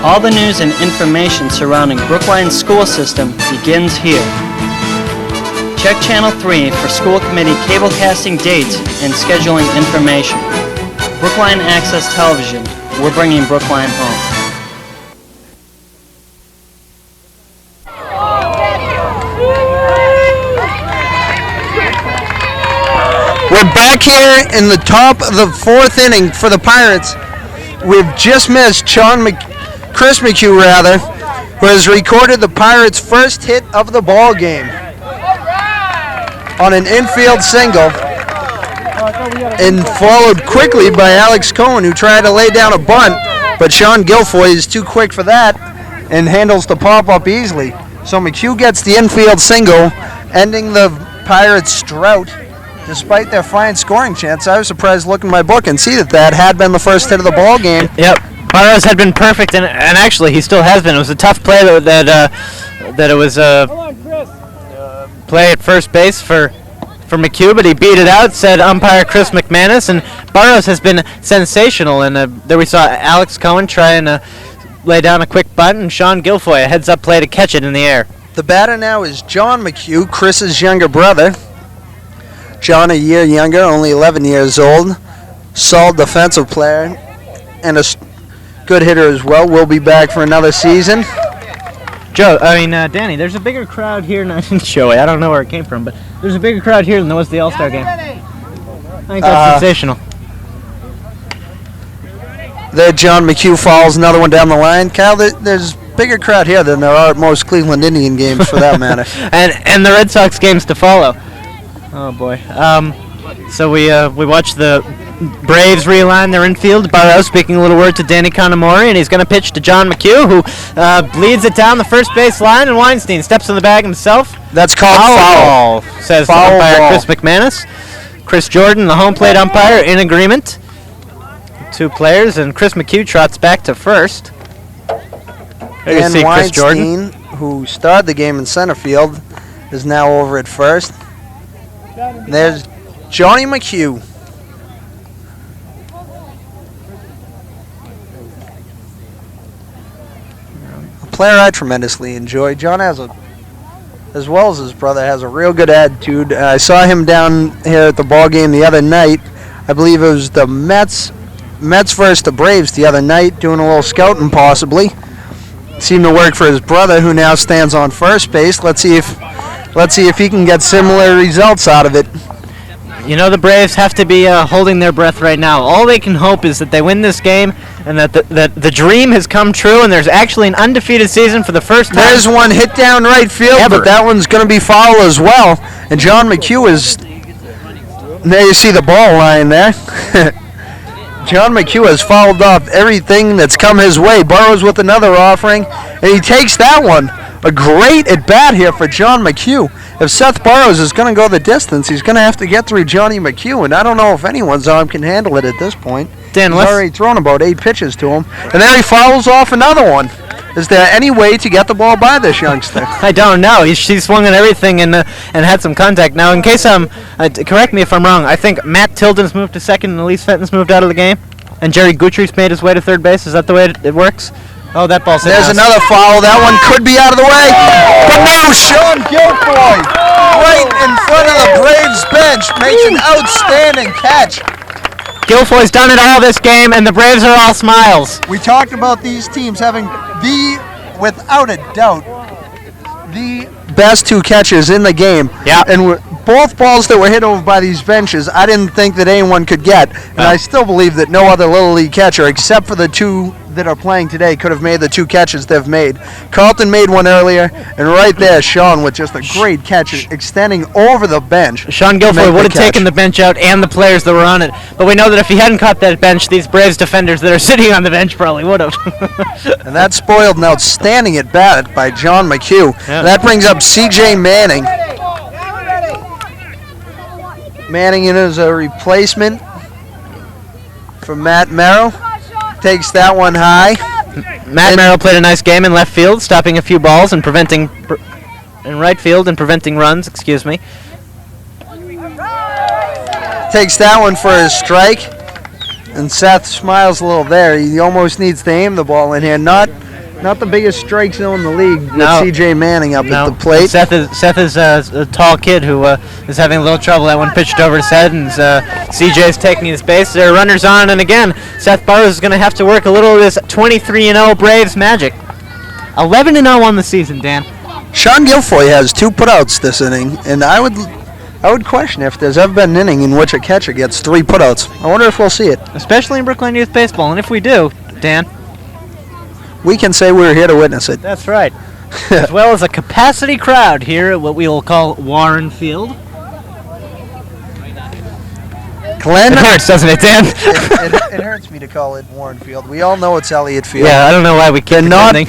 All the news and information surrounding Brookline's school system begins here. Check Channel 3 for school committee cablecasting dates and scheduling information. Brookline Access Television, we're bringing Brookline home. We're back here in the top of the 4th inning for the Pirates. We've just missed Chris McHugh, who has recorded the Pirates' first hit of the ball game on an infield single, and followed quickly by Alex Cohen, who tried to lay down a bunt, but Sean Guilfoyle is too quick for that and handles the pop-up easily. So McHugh gets the infield single, ending the Pirates' drought. Despite their fine scoring chance, I was surprised to look in my book and see that had been the first hit of the ball game. Yep. Barrows had been perfect, and actually he still has been. It was a tough play that it was play at first base for McHugh, but he beat it out, said umpire Chris McManus, and Barrows has been sensational. And there we saw Alex Cohen try and lay down a quick bunt, and Sean Guilfoyle, a heads-up play to catch it in the air. The batter now is John McHugh, Chris's younger brother. John, a year younger, only 11 years old. Solid defensive player and a good hitter as well. Will be back for another season. Danny, there's a bigger crowd here. I didn't show it. I don't know where it came from, but there's a bigger crowd here than there was the All-Star game. I think that's sensational. There, John McHugh fouls another one down the line. Kyle, there's a bigger crowd here than there are at most Cleveland Indian games, for that matter. and the Red Sox games to follow. Oh boy. So we watched the Braves realign their infield. Barrow speaking a little word to Danny Conamori, and he's going to pitch to John McHugh, who bleeds it down the first base line, and Weinstein steps in the bag himself. That's called foul, says foul umpire ball. Chris McManus. Chris Jordan, the home plate umpire, in agreement. 2 players, and Chris McHugh trots back to first. There you see Chris Jordan, who started the game in center field, is now over at first. There's Johnny McHugh. A player I tremendously enjoy. John has as well as his brother, has a real good attitude. I saw him down here at the ball game the other night. I believe it was the Mets versus the Braves the other night, doing a little scouting possibly. Seemed to work for his brother, who now stands on first base. Let's see if he can get similar results out of it. You know, the Braves have to be holding their breath right now. All they can hope is that they win this game and that the dream has come true, and there's actually an undefeated season for the first time. There's one hit down right field, but that one's going to be foul as well. And John McHugh is... There you see the ball line there. John McHugh has fouled off everything that's come his way. Burrows with another offering, and he takes that one. a great at-bat here for John McHugh. If Seth Burrows is going to go the distance, he's going to have to get through Johnny McHugh, and I don't know if anyone's arm can handle it at this point. Dan, he's already thrown about 8 pitches to him, and then he fouls off another one. Is there any way to get the ball by this youngster? I don't know. She swung at everything and had some contact. Now, in case correct me if I'm wrong, I think Matt Tilden's moved to second and Elise Fenton's moved out of the game, and Jerry Guthrie's made his way to third base. Is that the way it works? Oh, that ball's hit. There's another foul. That one could be out of the way. But no, Sean Guilfoyle, right in front of the Braves bench, makes an outstanding catch. Guilfoyle's done it all this game, and the Braves are all smiles. We talked about these teams having without a doubt, the best 2 catchers in the game. Yeah. And both balls that were hit over by these benches, I didn't think that anyone could get. And I still believe that no other Little League catcher, except for the 2 that are playing today, could have made the 2 catches they've made. Carlton made one earlier, and right there, Sean with just a great catch extending over the bench. Sean Guilfoyle would have taken the bench out and the players that were on it. But we know that if he hadn't caught that bench, these Braves defenders that are sitting on the bench probably would have. And that spoiled an outstanding at-bat by John McHugh. Yeah. That brings up C.J. Manning. Manning in as a replacement for Matt Merrill. Takes that one high. Matt Merrill played a nice game in left field, stopping a few balls and preventing in right field and preventing runs. Excuse me. Takes that one for a strike, and Seth smiles a little there. He almost needs to aim the ball in here. Not the biggest strike zone in the league with C.J. Manning up at the plate. Seth is a tall kid who is having a little trouble. That one pitched over his head, and C.J.'s taking his base. There are runners on, and again, Seth Burrows is going to have to work a little of this 23-0 Braves magic. 11-0 on the season, Dan. Sean Guilfoyle has 2 putouts this inning, and I would question if there's ever been an inning in which a catcher gets 3 putouts. I wonder if we'll see it. Especially in Brookline Youth Baseball, and if we do, Dan, we can say we're here to witness it. That's right. As well as a capacity crowd here at what we will call Warren Field. Glenn, it hurts, doesn't it, Dan? it hurts me to call it Warren Field. We all know it's Elliott Field. Yeah, I don't know why we keep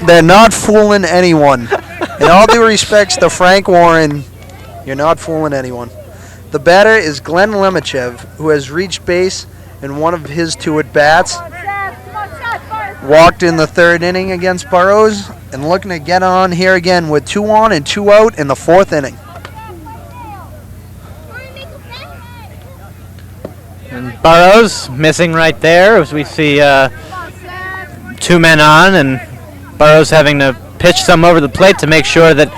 They're not fooling anyone. In all due respects to Frank Warren, you're not fooling anyone. The batter is Glenn Lemachev, who has reached base in one of his 2 at-bats. Walked in the 3rd inning against Burrows, and looking to get on here again with 2 on and 2 out in the 4th inning. And Burrows missing right there as we see 2 men on, and Burrows having to pitch some over the plate to make sure that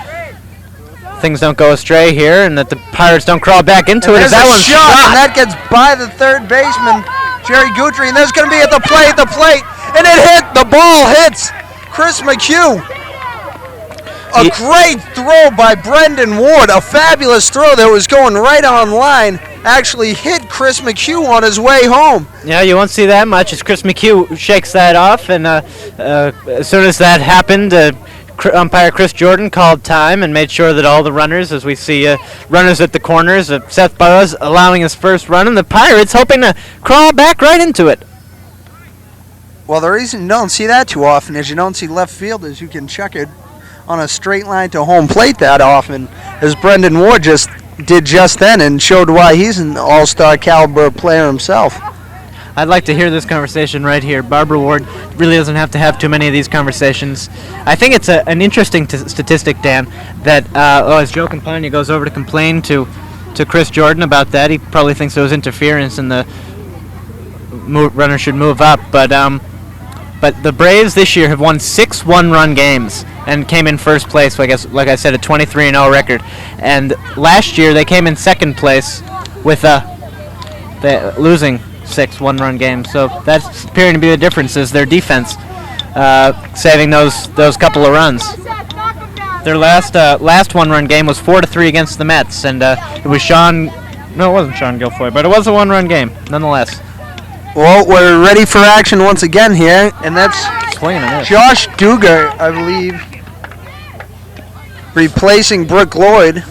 things don't go astray here and that the Pirates don't crawl back into it. There's a shot, and that gets by the 3rd baseman, Jerry Guthrie, and there's going to be at the plate, and it hit. The ball hits Chris McHugh. A great throw by Brendan Ward, a fabulous throw that was going right on line, actually hit Chris McHugh on his way home. Yeah, you won't see that much as Chris McHugh shakes that off, and as soon as that happened, umpire Chris Jordan called time and made sure that all the runners, as we see runners at the corners, Seth Burrows allowing his first run, and the Pirates hoping to crawl back right into it. Well, the reason you don't see that too often is you don't see left fielders who can chuck it on a straight line to home plate that often, as Brendan Ward just did just then and showed why he's an all-star caliber player himself. I'd like to hear this conversation right here. Barbara Ward really doesn't have to have too many of these conversations. I think it's an interesting statistic, Dan, that as Joe Campagna goes over to complain to Chris Jordan about that, he probably thinks there was interference and the runner should move up. But the Braves this year have won 6 one-run games and came in first place, like I said, a 23-0 record. And last year they came in second place with losing 6 one-run games. So that's appearing to be the difference, is their defense saving those couple of runs. Their last one-run game was 4-3 against the Mets, and it was it wasn't Sean Guilfoyle, but it was a one-run game nonetheless. Well, we're ready for action once again here, and that's Josh Duger, I believe, replacing Brooke Lloyd.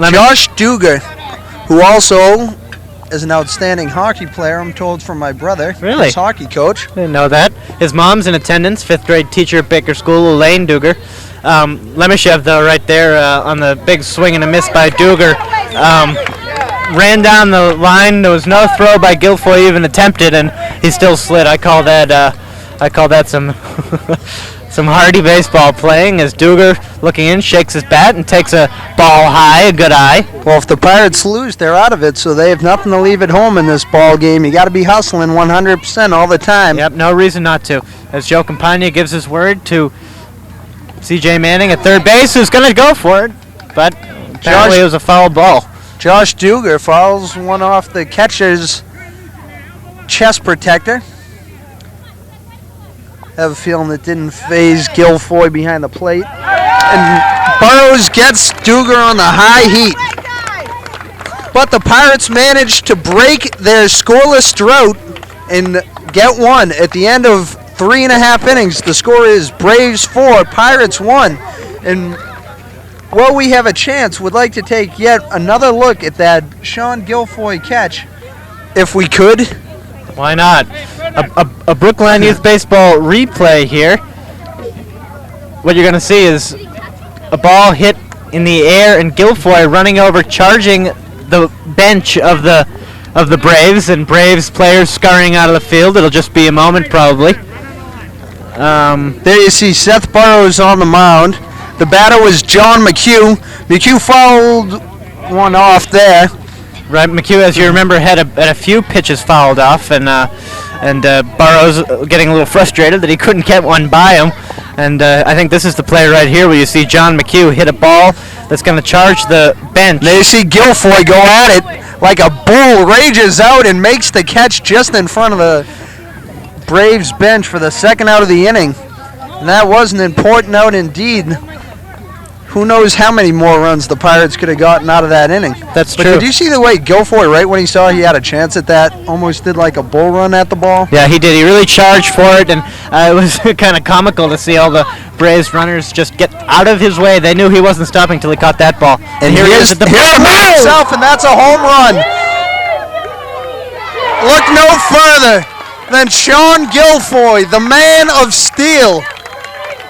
Josh Duger, who also is an outstanding hockey player, I'm told from my brother. Really? His hockey coach. Didn't know that. His mom's in attendance, 5th grade teacher at Baker School, Elaine Duger. Lemishev, though, right there on the big swing and a miss by Duger, ran down the line. There was no throw by Guilfoyle even attempted, and he still slid. I call that some some hardy baseball playing as Duger, looking in, shakes his bat and takes a ball high, a good eye. Well, if the Pirates lose, they're out of it, so they have nothing to leave at home in this ball game. You got to be hustling 100% all the time. Yep, no reason not to. As Joe Campagna gives his word to C.J. Manning at third base, who's going to go for it, but apparently it was a foul ball. Josh Duger fouls one off the catcher's chest protector. Have a feeling it didn't phase Guilfoyle behind the plate. And Burrows gets Duger on the high heat. But the Pirates managed to break their scoreless drought and get one at the end of 3.5 innings. The score is Braves 4, Pirates 1. And while we have a chance, would like to take yet another look at that Sean Guilfoyle catch, if we could. Why not? A Brookline Youth Baseball replay here. What you're going to see is a ball hit in the air and Guilfoyle running over, charging the bench of the Braves, and Braves players scurrying out of the field. It'll just be a moment probably. There you see Seth Burrows on the mound. The batter was John McHugh. McHugh fouled one off there. Right, McHugh, as you remember, had a few pitches fouled off, and Burrows getting a little frustrated that he couldn't get one by him. And I think this is the play right here where you see John McHugh hit a ball that's going to charge the bench. They see Guilfoyle go at it like a bull, rages out and makes the catch just in front of the Braves bench for the second out of the inning. And that was an important out indeed. Who knows how many more runs the Pirates could have gotten out of that inning. That's but true. Did you see the way Guilfoyle, right when he saw he had a chance at that, almost did like a bull run at the ball? Yeah, he did. He really charged for it, and it was kind of comical to see all the Braves runners just get out of his way. They knew he wasn't stopping till he caught that ball. And here he is at the himself, and that's a home run. Look no further than Sean Guilfoyle, the man of steel.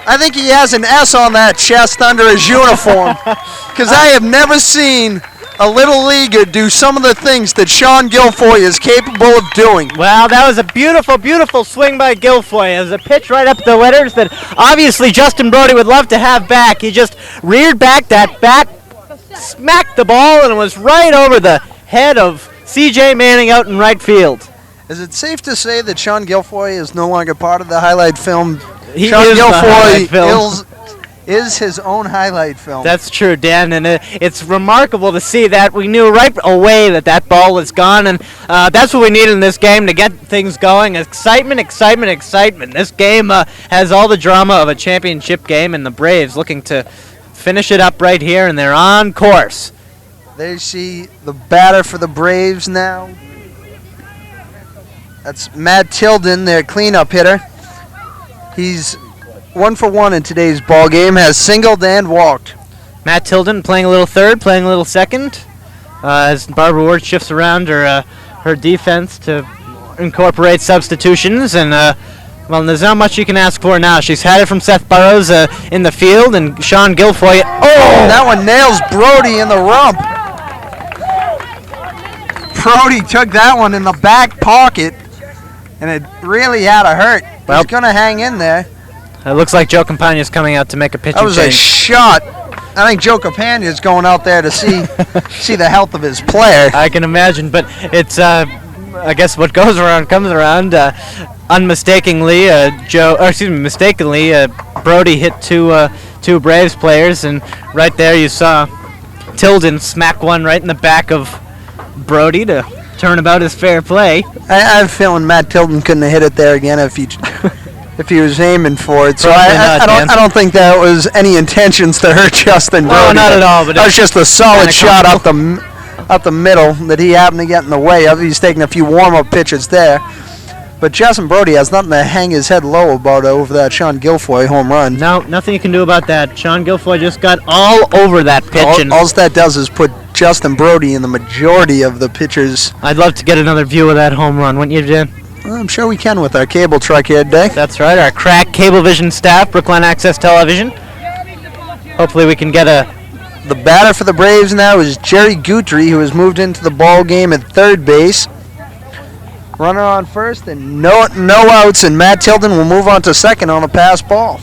I think he has an S on that chest under his uniform, because I have never seen a little leaguer do some of the things that Sean Guilfoyle is capable of doing. Well, that was a beautiful, beautiful swing by Guilfoyle. It was a pitch right up the letters that obviously Justin Brody would love to have back. He just reared back that bat, smacked the ball, and it was right over the head of C.J. Manning out in right field. Is it safe to say that Sean Guilfoyle is no longer part of the highlight film? He Sean is Guilfoyle is his own highlight film. That's true, Dan, and it's remarkable to see that. We knew right away that ball was gone, and that's what we needed in this game to get things going. Excitement, excitement, excitement. This game has all the drama of a championship game, and the Braves looking to finish it up right here, and they're on course. There you see the batter for the Braves now. That's Matt Tilden, their cleanup hitter. He's 1 for 1 in today's ball game, has singled and walked. Matt Tilden playing a little third, playing a little second, as Barbara Ward shifts around her defense to incorporate substitutions. And well, there's not much you can ask for now. She's had it from Seth Burrows in the field, and Sean Guilfoyle. Oh, that one nails Brody in the rump. Brody took that one in the back pocket, and it really had to hurt. Well, he's going to hang in there. It looks like Joe Campagna's coming out to make a pitching change. That was a shot. I think Joe Campagna's going out there to see the health of his player. I can imagine, but it's I guess what goes around comes around. Mistakenly, Brody hit two Braves players, and right there you saw Tilden smack one right in the back of Brody to turn about his fair play. I have a feeling Matt Tilden couldn't have hit it there again if he was aiming for it. So I don't think that was any intentions to hurt Justin Brody. No, not at all. But that was just a solid shot up the middle that he happened to get in the way of. He's taking a few warm-up pitches there. But Justin Brody has nothing to hang his head low about over that Sean Guilfoyle home run. No, nothing you can do about that. Sean Guilfoyle just got all over that pitch. All that does is put Justin Brody and the majority of the pitchers. I'd love to get another view of that home run, wouldn't you, Jen? Well, I'm sure we can with our cable truck here today. That's right, our crack Cablevision staff, Brookline Access Television. Hopefully we can get a... The batter for the Braves now is Jerry Guthrie, who has moved into the ball game at third base. Runner on first and no outs, and Matt Tilden will move on to second on a pass ball.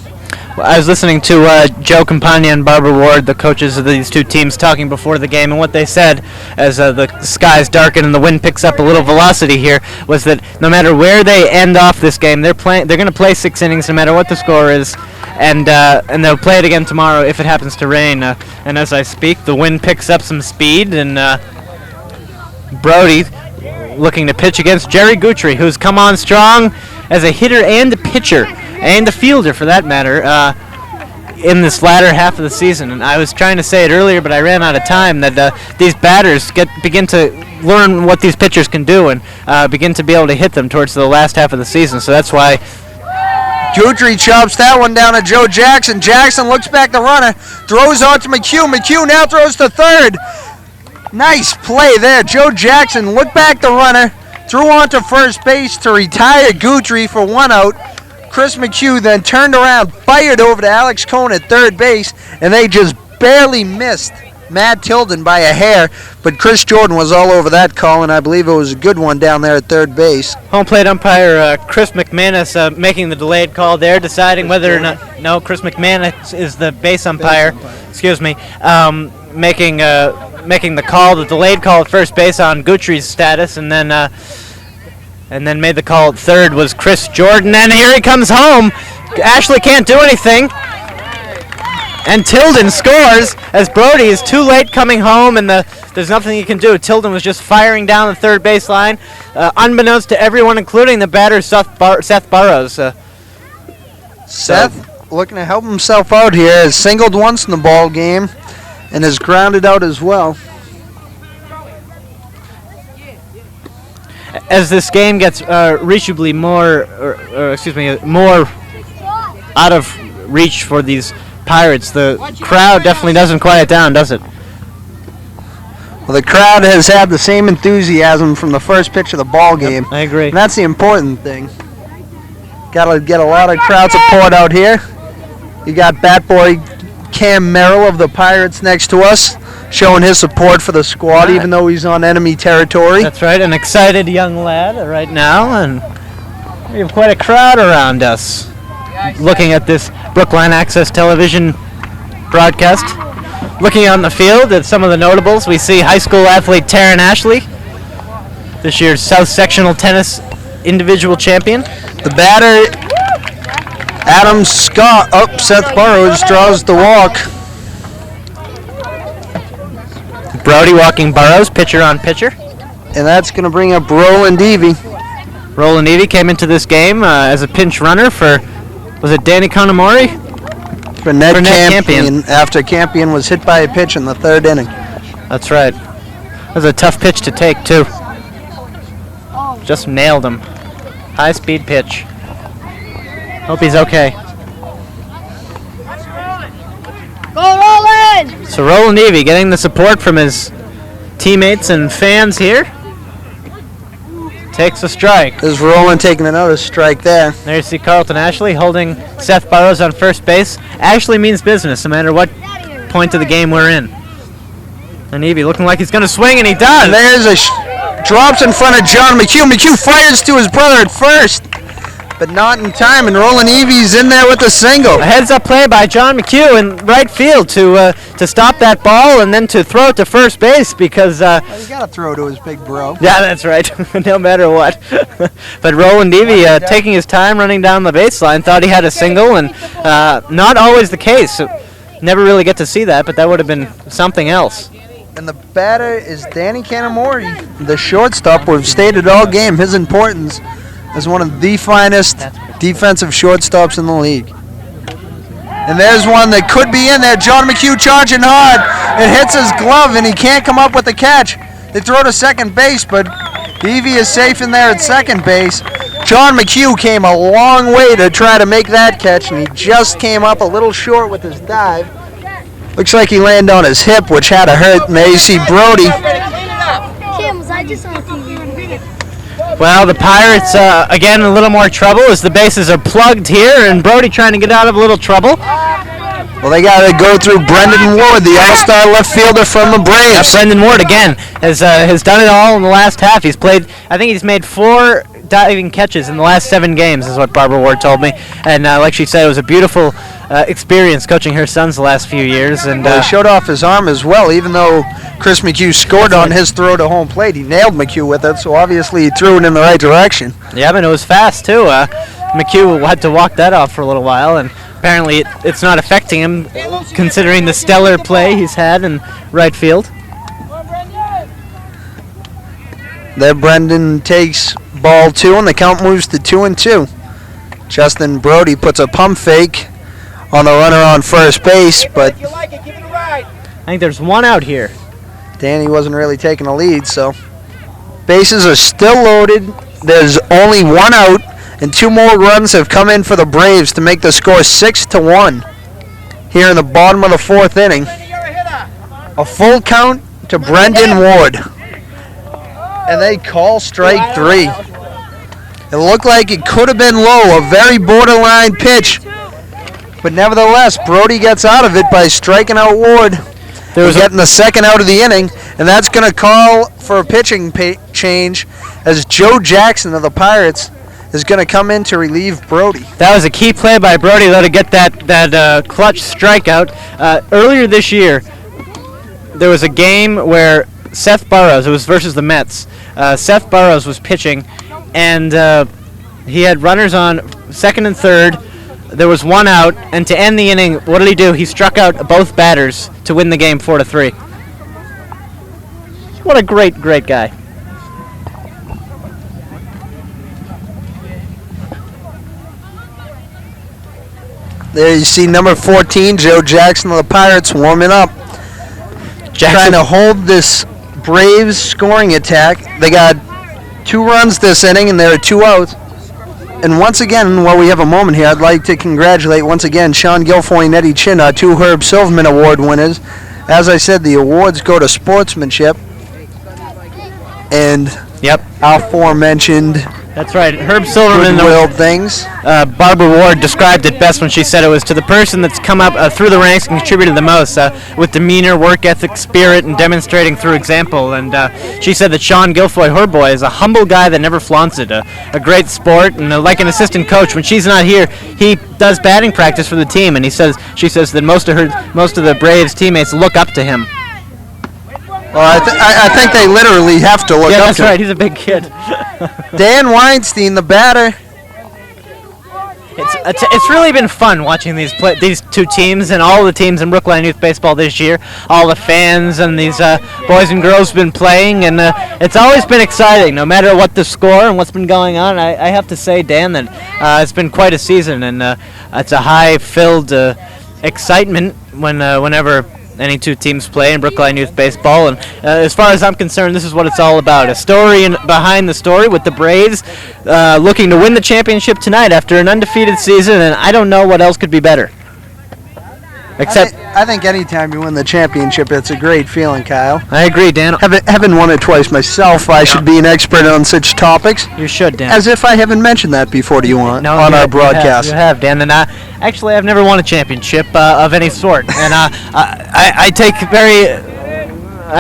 I was listening to Joe Campagna and Barbara Ward, the coaches of these two teams, talking before the game, and what they said as the skies darken and the wind picks up a little velocity here was that no matter where they end off this game, they're going to play 6 innings no matter what the score is, and they'll play it again tomorrow if it happens to rain. And as I speak, the wind picks up some speed, and Brody looking to pitch against Jerry Guthrie, who's come on strong as a hitter and a pitcher, and a fielder for that matter, in this latter half of the season. And I was trying to say it earlier, but I ran out of time, that these batters begin to learn what these pitchers can do and begin to be able to hit them towards the last half of the season. So that's why Guthrie chops that one down to Joe Jackson. Jackson looks back the runner, throws on to McHugh. McHugh now throws to third. Nice play there. Joe Jackson looked back the runner, threw on to first base to retire Guthrie for 1 out. Chris McHugh then turned around, fired over to Alex Cohn at third base, and they just barely missed Matt Tilden by a hair, but Chris Jordan was all over that call, and I believe it was a good one down there at third base. Home plate umpire Chris McManus making the delayed call there, deciding whether or not... No, Chris McManus is the base umpire. Excuse me. Making the call, the delayed call at first base on Guthrie's status, and then made the call at third was Chris Jordan, and here he comes home. Ashley can't do anything, and Tilden scores as Brody is too late coming home, and there's nothing he can do. Tilden was just firing down the third baseline, unbeknownst to everyone, including the batter Seth Burrows. Seth looking to help himself out here, has singled once in the ball game and has grounded out as well. As this game gets reachably more out of reach for these Pirates, the crowd definitely doesn't quiet down, does it? Well, the crowd has had the same enthusiasm from the first pitch of the ball game. I agree. And that's the important thing. Got to get a lot of crowd support out here. You got Bat Boy Cam Merrill of the Pirates next to us, showing his support for the squad, even though he's on enemy territory. That's right, an excited young lad right now, and we have quite a crowd around us looking at this Brookline Access Television broadcast. Looking on the field at some of the notables, we see high school athlete Taryn Ashley, this year's South Sectional Tennis individual champion. The batter, Adam Scott, Seth Burrows draws the walk. Brody walking Burrows, pitcher on pitcher. And that's going to bring up Roland Evie. Roland Evie came into this game as a pinch runner for, was it Danny Conamori? For Ned Campion, after Campion was hit by a pitch in the third inning. That's right. That was a tough pitch to take, too. Just nailed him. High-speed pitch. Hope he's okay. Go Roland! So Roland Evie getting the support from his teammates and fans here. Takes a strike. There's Roland taking another strike there. There you see Carlton Ashley holding Seth Burrows on first base. Ashley means business no matter what point of the game we're in. And Evie looking like he's going to swing, and he does. And there's a drops in front of John McHugh. McHugh fires to his brother at first, but not in time, and Roland Evie's in there with a single. A heads-up play by John McHugh in right field to stop that ball and then to throw it to first base because... you got to throw to his big bro. Yeah, that's right, no matter what. But Roland Evie taking his time running down the baseline, thought he had a single, and not always the case. Never really get to see that, but that would have been something else. And the batter is Danny Canamori, the shortstop. We've stated all game his importance as one of the finest defensive shortstops in the league. And there's one that could be in there. John McHugh charging hard. It hits his glove, and he can't come up with the catch. They throw to second base, but Evie is safe in there at second base. John McHugh came a long way to try to make that catch, and he just came up a little short with his dive. Looks like he landed on his hip, which had to hurt. And there you see Brody. Well, the Pirates, again, in a little more trouble as the bases are plugged here, and Brody trying to get out of a little trouble. Well, they got to go through Brendan Ward, the all-star left fielder from the Braves. Brendan Ward, again, has done it all in the last half. He's played, I think he's made 4 diving catches in the last 7 games, is what Barbara Ward told me. And like she said, it was a beautiful experience coaching her sons the last few years. And he showed off his arm as well, even though Chris McHugh scored on his throw to home plate. He nailed McHugh with it, so obviously he threw it in the right direction. Yeah, but it was fast, too. McHugh had to walk that off for a little while, and apparently it's not affecting him, considering the stellar play he's had in right field. There Brendan takes ball 2, and the count moves to 2-2. Justin Brody puts a pump fake on the runner on first base, but I think there's 1 out here. Danny wasn't really taking a lead, so bases are still loaded. There's only 1 out, and 2 more runs have come in for the Braves to make the score 6-1 here in the bottom of the 4th inning. A full count to Brendan Ward. And they call strike 3. It looked like it could have been low, a very borderline pitch. But nevertheless, Brody gets out of it by striking out Ward. Getting the 2nd out of the inning, and that's going to call for a pitching change as Joe Jackson of the Pirates is going to come in to relieve Brody. That was a key play by Brody, though, to get that clutch strikeout. Earlier this year, there was a game where Seth Burroughs, it was versus the Mets. Seth Burroughs was pitching, and he had runners on 2nd and 3rd. There was 1 out, and to end the inning, what did he do? He struck out both batters to win the game 4-3. What a great, great guy. There you see number 14, Joe Jackson of the Pirates, warming up. Trying to hold this Braves scoring attack. They got 2 runs this inning, and there are 2 outs. And once again, while we have a moment here, I'd like to congratulate once again Sean Guilfoyle and Eddie Chin, our 2 Herb Silverman Award winners. As I said, the awards go to sportsmanship and aforementioned. That's right, Herb Silverman. Goodwill things. Barbara Ward described it best when she said it was to the person that's come up through the ranks and contributed the most with demeanor, work ethic, spirit, and demonstrating through example. And she said that Sean Guilfoyle, her boy, is a humble guy that never flaunts it, a great sport, and like an assistant coach. When she's not here, he does batting practice for the team, and she says that most of the Braves teammates look up to him. Well, I think they literally have to look up to him. Yeah, that's right. He's a big kid. Dan Weinstein, the batter. It's really been fun watching these 2 teams and all the teams in Brookline Youth Baseball this year. All the fans and these boys and girls have been playing, and it's always been exciting, no matter what the score and what's been going on. I have to say, Dan, that it's been quite a season, and it's a high-filled excitement whenever any 2 teams play in Brookline Youth Baseball, and as far as I'm concerned, this is what it's all about. A story behind the story with the Braves looking to win the championship tonight after an undefeated season, and I don't know what else could be better. Except, I think anytime you win the championship, it's a great feeling, Kyle. I agree, Dan. Having won it twice myself, I should be an expert on such topics. You should, Dan. As if I haven't mentioned that before to you on our broadcast. You have, Dan. And actually, I've never won a championship of any sort, and I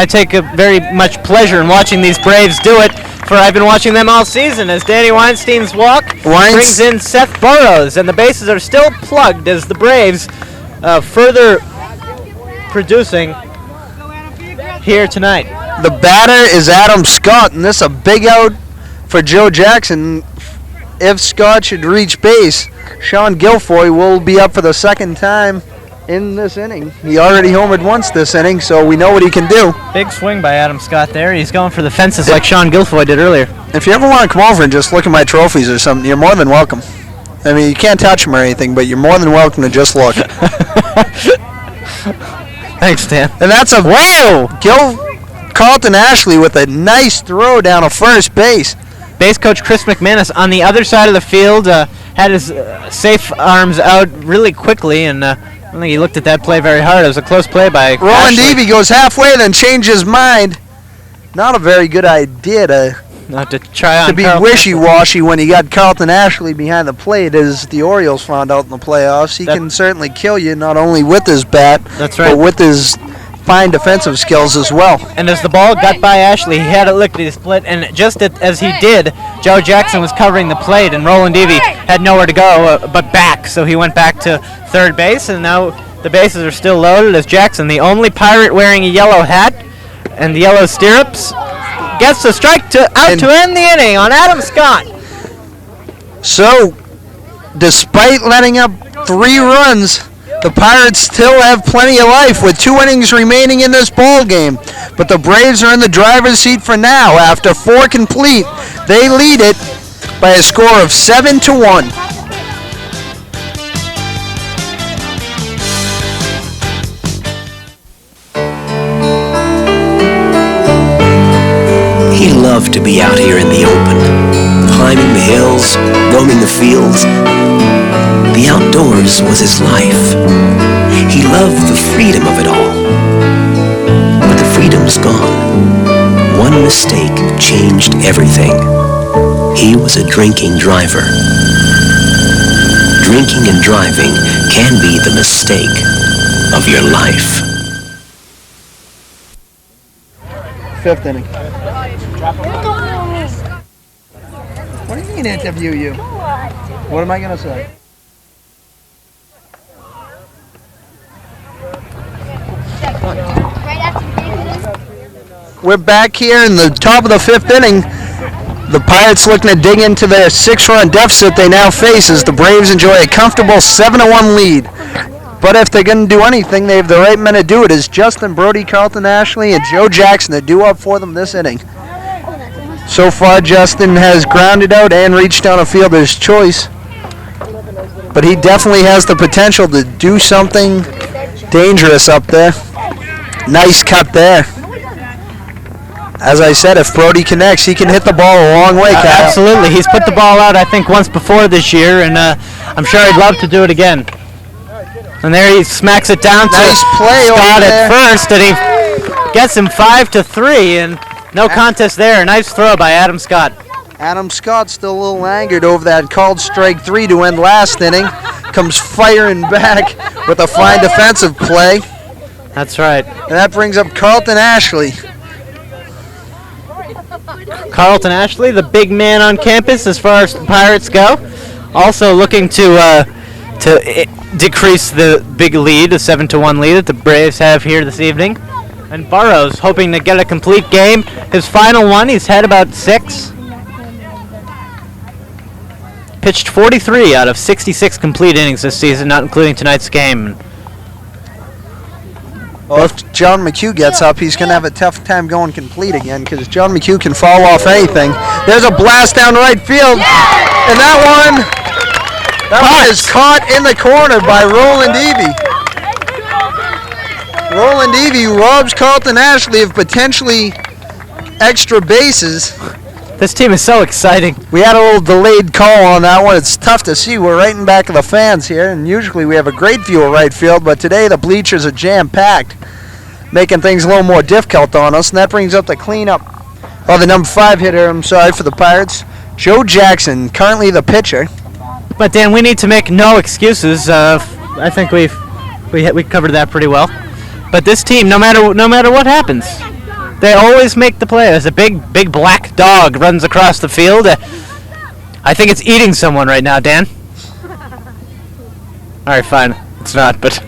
take a very much pleasure in watching these Braves do it. For I've been watching them all season as Danny Weinstein's walk brings in Seth Burroughs, and the bases are still plugged as the Braves further producing here tonight. The batter is Adam Scott, and this is a big out for Joe Jackson. If Scott should reach base, Sean Guilfoyle will be up for the 2nd time in this inning. He already homered once this inning, so we know what he can do. Big swing by Adam Scott there. He's going for the fences like Sean Guilfoyle did earlier. If you ever want to come over and just look at my trophies or something, you're more than welcome. I mean, you can't touch them or anything, but you're more than welcome to just look. Thanks, Dan. And that's Carlton Ashley with a nice throw down to first base. Base coach Chris McManus on the other side of the field had his safe arms out really quickly and don't think he looked at that play very hard. It was a close play by Roland Ashley. Evie goes halfway, then changes his mind. Not a very good idea to try on to be Carlton wishy-washy when he got Carlton Ashley behind the plate, as the Orioles found out in the playoffs. He can certainly kill you, not only with his bat, That's right. but with his fine defensive skills as well. And as the ball got by Ashley, he had it lickety split, and just as he did, Joe Jackson was covering the plate, and Roland Evie had nowhere to go but back, so he went back to third base, and now the bases are still loaded as Jackson, the only Pirate wearing a yellow hat and yellow stirrups, gets the strike to end the inning on Adam Scott. So, despite letting up 3 runs, the Pirates still have plenty of life with 2 innings remaining in this ball game. But the Braves are in the driver's seat for now. After 4 complete, they lead it by a score of 7-1. He loved to be out here in the open, climbing the hills, roaming the fields. The outdoors was his life. He loved the freedom of it all. But the freedom's gone. One mistake changed everything. He was a drinking driver. Drinking and driving can be the mistake of your life. 5th inning. What do you mean interview you? What am I going to say? We're back here in the top of the 5th inning. The Pirates looking to dig into their 6-run deficit they now face as the Braves enjoy a comfortable 7-1 lead. But if they're going to do anything, they have the right men to do it. It's Justin Brody, Carlton Ashley, and Joe Jackson that do up for them this inning. So far, Justin has grounded out and reached down a fielder's choice. But he definitely has the potential to do something dangerous up there. Nice cut there. As I said, if Brody connects, he can hit the ball a long way, Kyle. Absolutely. He's put the ball out, I think, once before this year, and I'm sure he'd love to do it again. And there he smacks it down to Scott at first, and he gets him 5-3, and no contest there. Nice throw by Adam Scott. Adam Scott still a little angered over that called strike 3 to end last inning. Comes firing back with a fine defensive play. That's right. And that brings up Carlton Ashley. Carlton Ashley, the big man on campus as far as the Pirates go. Also looking to decrease the big lead, a 7-1 lead that the Braves have here this evening. And Burrows hoping to get a complete game. His final one, he's had about 6. Pitched 43 out of 66 complete innings this season, not including tonight's game. Well, if John McHugh gets up, he's going to have a tough time going complete again because John McHugh can fall off anything. There's a blast down right field. And that one is caught in the corner by Roland Evie. Roland Evie robs Carlton Ashley of potentially extra bases. This team is so exciting. We had a little delayed call on that one. It's tough to see. We're right in back of the fans here, and usually we have a great view of right field, but today the bleachers are jam-packed, making things a little more difficult on us, and that brings up the cleanup. Oh, the number 5 hitter, for the Pirates, Joe Jackson, currently the pitcher. But Dan, we need to make no excuses. I think we covered that pretty well. But this team, no matter what happens, they always make the play. As a big black dog runs across the field. I think it's eating someone right now, Dan. All right, fine. It's not, but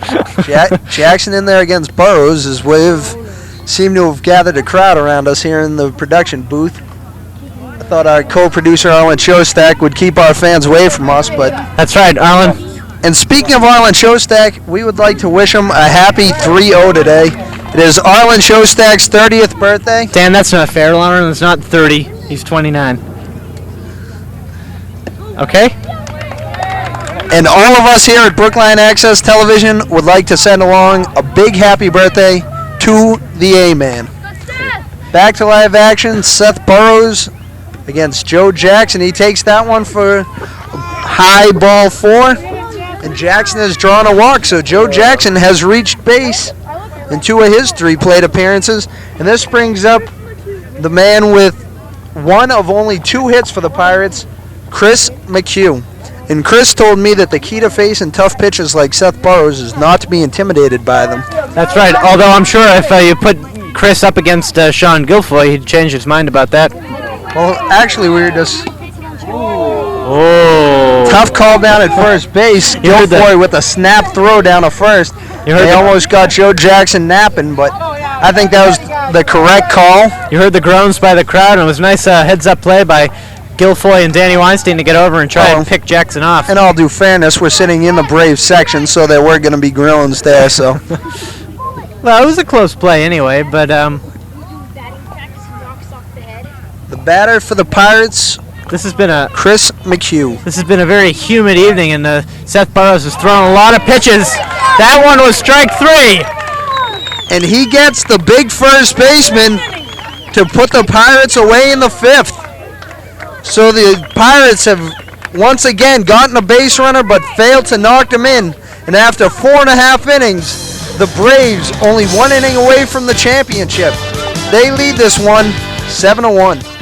Jackson in there against Burrows as we've seemed to have gathered a crowd around us here in the production booth. I thought our co-producer Arlen Shostak would keep our fans away from us, but that's right, Arlen. And speaking of Arlen Shostak, we would like to wish him a happy 3-0 today. It is Arlen Shostak's 30th birthday. Dan, that's not fair. Arlen's not 30. He's 29. Okay? And all of us here at Brookline Access Television would like to send along a big happy birthday to the A-Man. Back to live action, Seth Burrows against Joe Jackson. He takes that one for high ball 4. And Jackson has drawn a walk, so Joe Jackson has reached base in 2 of his 3 plate appearances. And this brings up the man with 1 of only 2 hits for the Pirates, Chris McHugh. And Chris told me that the key to facing tough pitchers like Seth Burroughs is not to be intimidated by them. That's right, although I'm sure if you put Chris up against Sean Guilfoyle, he'd change his mind about that. Well, actually, we were just... Oh. Tough call down at first base. Guilfoyle with a snap throw down to first. They almost got Joe Jackson napping, but I think that was the correct call. You heard the groans by the crowd, and it was a nice heads-up play by Guilfoyle and Danny Weinstein to get over and try and pick Jackson off. In all due fairness, we're sitting in the Braves section, so there were going to be groans there. So, well, it was a close play anyway. But the batter for the Pirates. This has been Chris McHugh. This has been a very humid evening, and Seth Burroughs has thrown a lot of pitches. That one was strike 3, and he gets the big first baseman to put the Pirates away in the 5th. So the Pirates have once again gotten a base runner but failed to knock them in. And after 4.5 innings, the Braves only 1 inning away from the championship. They lead this one 7-1.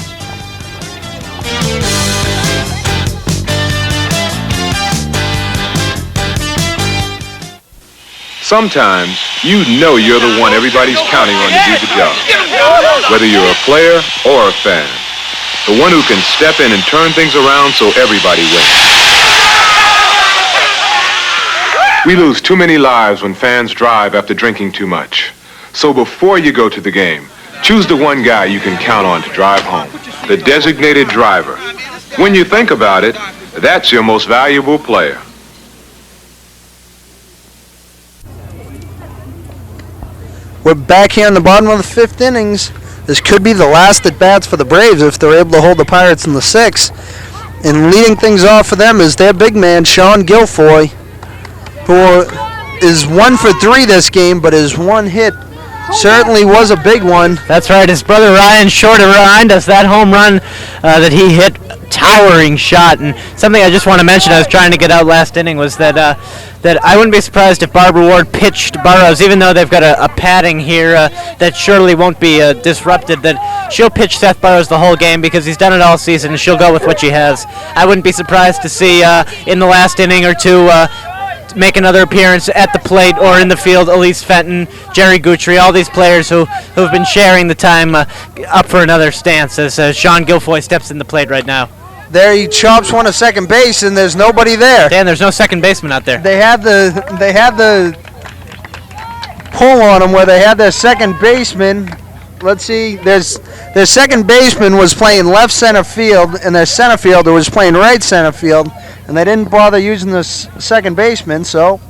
Sometimes you know you're the one everybody's counting on to do the job. Whether you're a player or a fan. The one who can step in and turn things around so everybody wins. We lose too many lives when fans drive after drinking too much. So before you go to the game, choose the one guy you can count on to drive home, the designated driver. When you think about it, that's your most valuable player. We're back here in the bottom of the 5th innings. This could be the last at-bats for the Braves if they're able to hold the Pirates in the 6th. And leading things off for them is their big man, Sean Guilfoyle, who is 1 for 3 this game, but his 1 hit certainly was a big one. That's right. His brother Ryan sure to remind us that home run that he hit, towering shot. And something I just want to mention I was trying to get out last inning was that that I wouldn't be surprised if Barbara Ward pitched Burroughs, even though they've got a padding here that surely won't be disrupted, that she'll pitch Seth Burroughs the whole game because he's done it all season and she'll go with what she has. I wouldn't be surprised to see in the last inning or two make another appearance at the plate or in the field, Elise Fenton, Jerry Guthrie, all these players who've been sharing the time up for another stance as Sean Guilfoyle steps in the plate right now. There he chops one at second base, and there's nobody there. Dan, there's no second baseman out there. They had the pull on him where they had their second baseman. Let's see, their second baseman was playing left center field, and their center fielder was playing right center field, and they didn't bother using the second baseman, so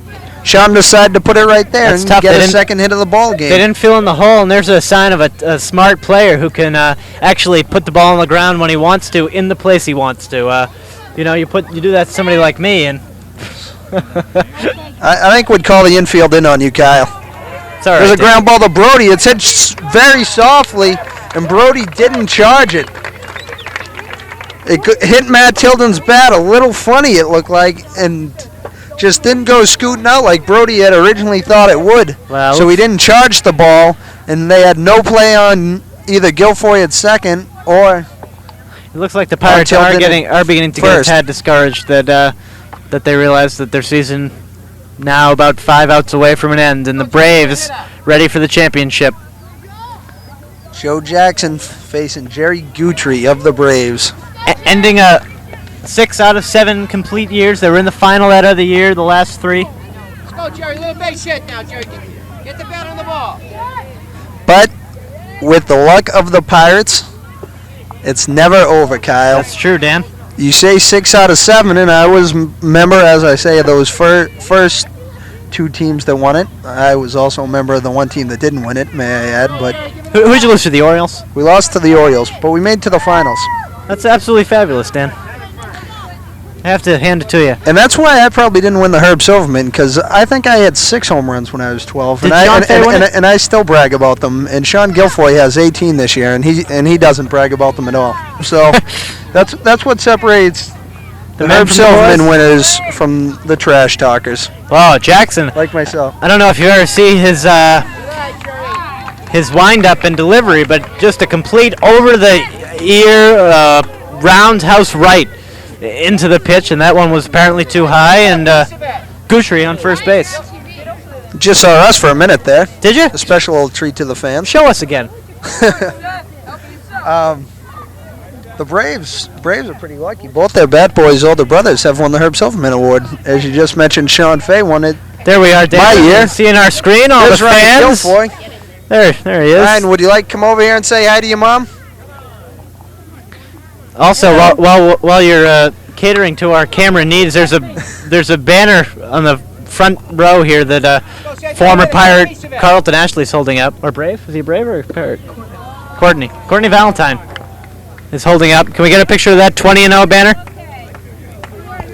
Sean decided to put it right there and get a second hit of the ball game. They didn't fill in the hole, and there's a sign of a smart player who can actually put the ball on the ground when he wants to, in the place he wants to. You do that to somebody like me, and I think we'd call the infield in on you, Kyle. It's all right, There's a ground ball to Brody. It's hit very softly, and Brody didn't charge it. It hit Matt Tilden's bat a little funny, it looked like, and just didn't go scooting out like Brody had originally thought it would. Well, so he didn't charge the ball, and they had no play on either Guilfoyle at second or. It looks like the Pirates are beginning to get a tad discouraged that they realize that their season now about 5 outs away from an end, and the Braves ready for the championship. Joe Jackson facing Jerry Guthrie of the Braves. Ending a 6 out of 7 complete years. They were in the final out of the year, the last 3. Let's go, Jerry. Little base hit now, Jerry. Get the bat on the ball. But with the luck of the Pirates, it's never over, Kyle. That's true, Dan. You say 6 out of 7, and I was a member, as I say, of those first 2 teams that won it. I was also a member of the 1 team that didn't win it, may I add. But who'd you lose to, the Orioles? We lost to the Orioles, but we made it to the finals. That's absolutely fabulous, Dan. I have to hand it to you. And that's why I probably didn't win the Herb Silverman, because I think I had 6 home runs when I was 12. Did and I still brag about them. And Sean Guilfoyle has 18 this year, and he doesn't brag about them at all. So that's what separates The Herb Silverman winners from the Trash Talkers. Wow, Jackson. Like myself. I don't know if you ever see his wind-up and delivery, but just a complete over-the-ear roundhouse right into the pitch, and that one was apparently too high, and Guthrie on first base. Just saw us for a minute there. Did you? A special little treat to the fans. Show us again. The Braves are pretty lucky. Both their Bat Boys' older brothers have won the Herb Silverman Award. As you just mentioned, Sean Fay won it. There we are, David. My year. Seeing our screen, all There's the Ryan fans. Guilfoyle. There he is. Ryan, would you like to come over here and say hi to your mom? Also, while you're catering to our camera needs, there's a banner on the front row here that former Pirate Carlton Ashley's holding up. Or Brave? Is he Brave or Pirate? Courtney Valentine is holding up. Can we get a picture of that 20-0 banner?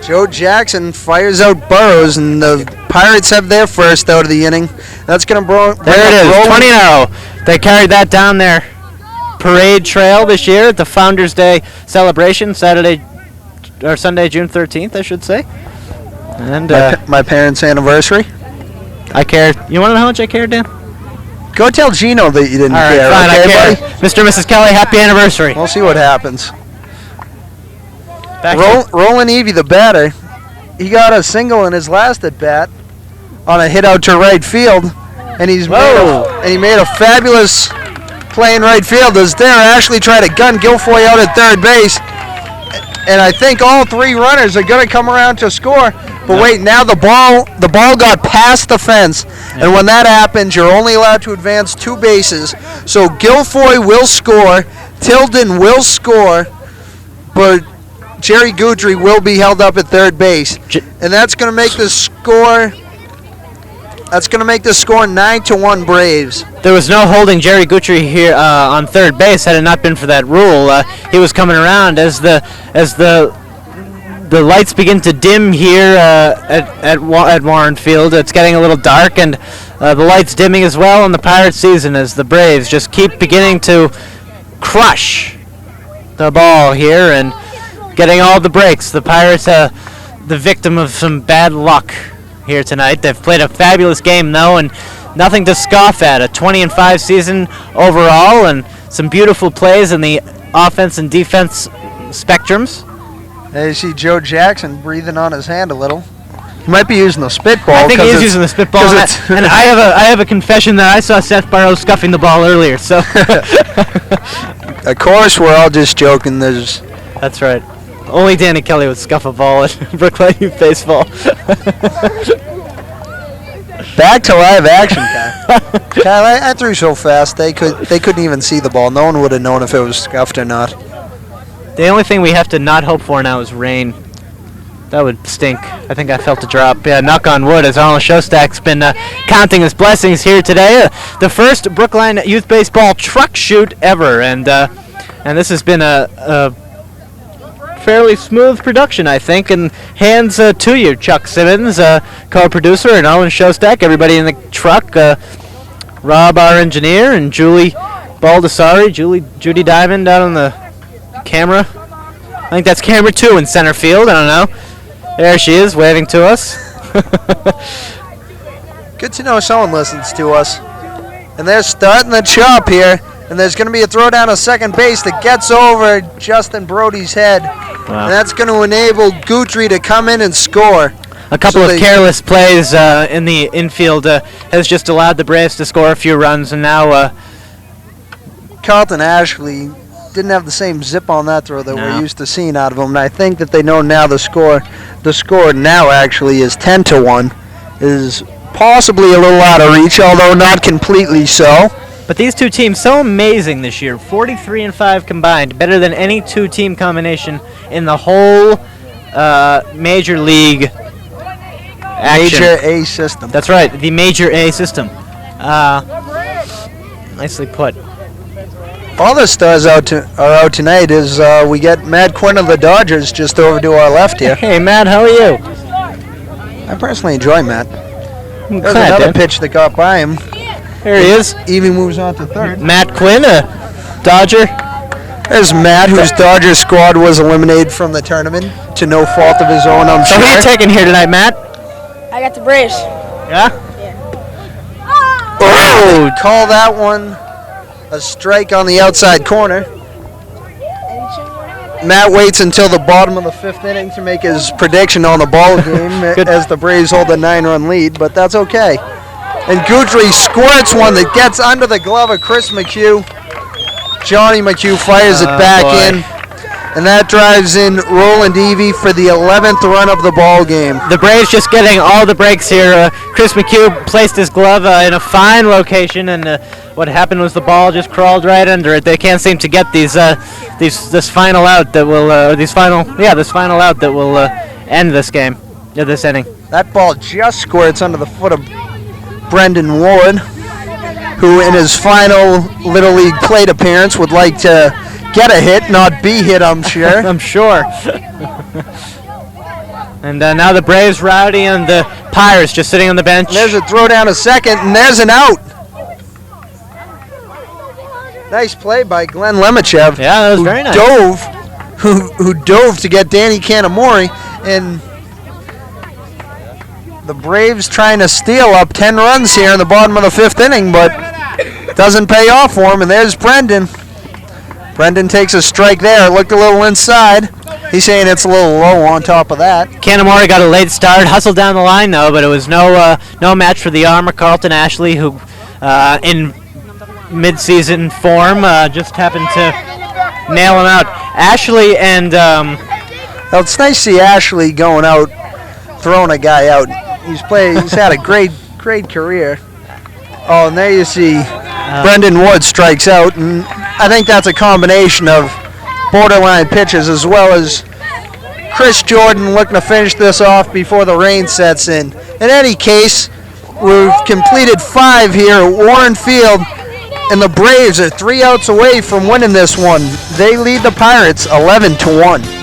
Joe Jackson fires out Burrows, and the Pirates have their first out of the inning. That's going to bring There it is, 20-0. They carried that down their parade trail this year at the Founders Day celebration, Sunday, June 13th, I should say. And my parents' anniversary. I cared. You want to know how much I cared, Dan? Go tell Gino that you didn't All right, care. fine, okay, I care. buddy? Mr. and Mrs. Kelly, happy anniversary. We'll see what happens. Roland Evie, the batter, he got a single in his last at bat on a hit out to right field, and he made a fabulous play in right field. As there, Ashley tried to gun Guilfoyle out at third base, and I think all three runners are going to come around to score. But wait, now the ball got past the fence, and when that happens, you're only allowed to advance 2 bases. So Guilfoyle will score, Tilden will score, but Jerry Guthrie will be held up at third base, and that's going to make the score. That's going to make the score 9-1 Braves. There was no holding Jerry Guthrie here on third base had it not been for that rule. He was coming around as the lights begin to dim here at Warren Field. It's getting a little dark, and the lights dimming as well in the Pirates season as the Braves just keep beginning to crush the ball here and getting all the breaks. The Pirates are the victim of some bad luck here tonight. They've played a fabulous game, though, and nothing to scoff at. A 20-5 season overall, and some beautiful plays in the offense and defense spectrums. There you see Joe Jackson breathing on his hand a little. He might be using the spitball. I think he is using the spitball, and I have a confession that I saw Seth Burrows scuffing the ball earlier. So, of course, we're all just joking. That's right. Only Danny Kelly would scuff a ball at Brookline Youth Baseball. Back to live action, Kyle. Kyle, I threw so fast they couldn't even see the ball. No one would have known if it was scuffed or not. The only thing we have to not hope for now is rain. That would stink. I think I felt a drop. Yeah, knock on wood, as Arnold Shostak's been counting his blessings here today. The first Brookline Youth Baseball truck shoot ever, and this has been a fairly smooth production, I think, and hands to you, Chuck Simmons, co-producer, and Owen Shostak, everybody in the truck, Rob, our engineer, and Julie Baldessari, Judy Diamond down on the camera. I think that's camera 2 in center field. I don't know. There she is, waving to us. Good to know someone listens to us. And they're starting the chop here. And there's going to be a throw down to second base that gets over Justin Brody's head. Wow. And that's going to enable Guthrie to come in and score. A couple of careless plays in the infield has just allowed the Braves to score a few runs. And now Carlton Ashley didn't have the same zip on that throw that we're used to seeing out of him. And I think that they know now the score now actually is 10-1. Is possibly a little out of reach, although not completely so. But these two teams so amazing this year, 43-5 combined, better than any two-team combination in the whole Major League action. Major A system. That's right, the Major A system. Nicely put. All the stars are out tonight. Is we get Matt Quinn of the Dodgers just over to our left here. Hey, Matt, how are you? I personally enjoy Matt. There's glad, another Dan. pitch that got by him. There he is. Evie moves on to third. Matt Quinn, a Dodger. There's Matt, whose Dodger squad was eliminated from the tournament to no fault of his own, I'm So sure. who are you taking here tonight, Matt? I got the Braves. Yeah? Oh, call that one a strike on the outside corner. Matt waits until the bottom of the 5th inning to make his prediction on the ball game as the Braves hold a 9-run lead, but that's okay. And Guthrie squirts one that gets under the glove of Chris McHugh. Johnny McHugh fires it back in, and that drives in Roland Evie for the 11th run of the ball game. The Braves just getting all the breaks here. Chris McHugh placed his glove in a fine location, and what happened was the ball just crawled right under it. They can't seem to get this final out that will this final out that will end this game, this inning. That ball just squirts under the foot of Brendan Ward, who in his final Little League plate appearance would like to get a hit, not be hit, I'm sure. I'm sure. And now the Braves rowdy and the Pirates just sitting on the bench. There's a throw down to second, and there's an out. Nice play by Glenn Lemachev. Yeah, that was very nice. Who dove to get Danny Canamori, and the Braves trying to steal up 10 runs here in the bottom of the 5th inning, but doesn't pay off for him, and there's Brendan. Brendan takes a strike there. Looked a little inside. He's saying it's a little low on top of that. Canamori got a late start, hustled down the line though, but it was no match for the armor Carlton Ashley, who in mid-season form just happened to nail him out. Ashley and well, it's nice to see Ashley going out, throwing a guy out. He's had a great career. Oh, and there you see Brendan Wood strikes out, and I think that's a combination of borderline pitches as well as Chris Jordan looking to finish this off before the rain sets in. In any case, we've completed 5 here at Warren Field, and the Braves are 3 outs away from winning this one. They lead the Pirates 11-1.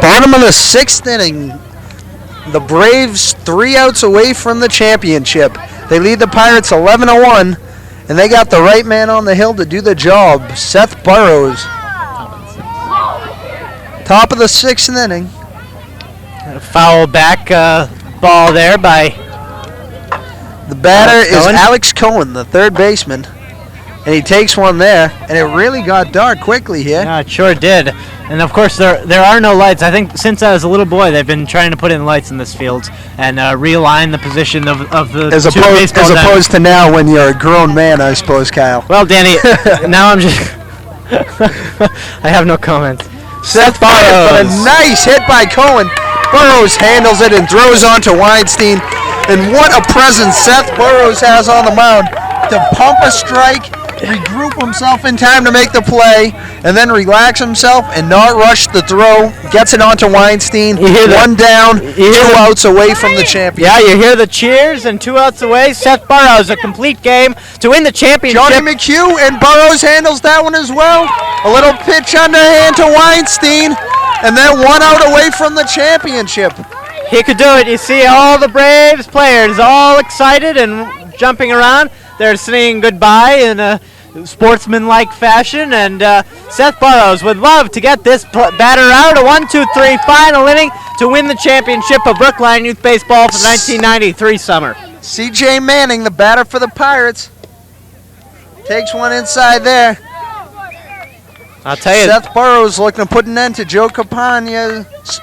Bottom of the 6th inning, the Braves 3 outs away from the championship. They lead the Pirates 11-1, and they got the right man on the hill to do the job, Seth Burrows. Top of the 6th inning. A foul back ball there by the batter is Alex Cohen, the third baseman, and he takes one there, and it really got dark quickly here. Yeah, it sure did. And of course, there are no lights. I think since I was a little boy, they've been trying to put in lights in this field and realign the position of the as opposed to now when you're a grown man, I suppose, Kyle. Well, Danny, now I'm just I have no comment. Seth Burrows, but a nice hit by Cohen. Burrows handles it and throws on to Weinstein. And what a presence Seth Burrows has on the mound to pump a strike, regroup himself in time to make the play, and then relax himself and not rush the throw. Gets it onto Weinstein. One down, 2 outs away from the championship. Yeah, you hear the cheers and 2 outs away. Seth Burrows, a complete game to win the championship. Johnny McHugh, and Burrows handles that one as well. A little pitch underhand to Weinstein, and then 1 out away from the championship. He could do it. You see all the Braves players all excited and jumping around. They're saying goodbye in a sportsman-like fashion, and Seth Burrows would love to get this batter out. A 1-2-3 final inning to win the championship of Brookline Youth Baseball for the 1993 summer. C.J. Manning, the batter for the Pirates, takes one inside there. I'll tell you. Seth Burrows looking to put an end to Joe Campagna's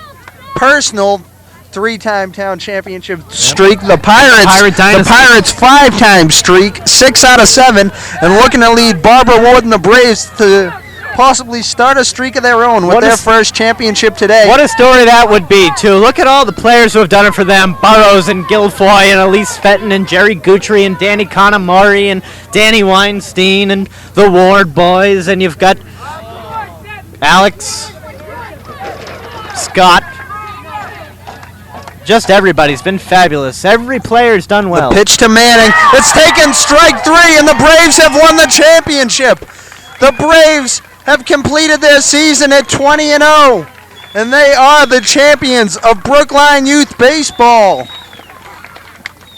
personal 3-time town championship streak. The Pirates 5-time streak, 6 out of 7, and looking to lead Barbara Ward and the Braves to possibly start a streak of their own with their first championship today. What a story that would be, too. Look at all the players who have done it for them. Burrows and Guilfoyle and Elise Fenton and Jerry Guthrie and Danny Conamari and Danny Weinstein and the Ward boys. And you've got Alex, Scott. Just everybody's been fabulous. Every player's done well. The pitch to Manning. It's taken strike 3, and the Braves have won the championship. The Braves have completed their season at 20-0, and they are the champions of Brookline Youth Baseball.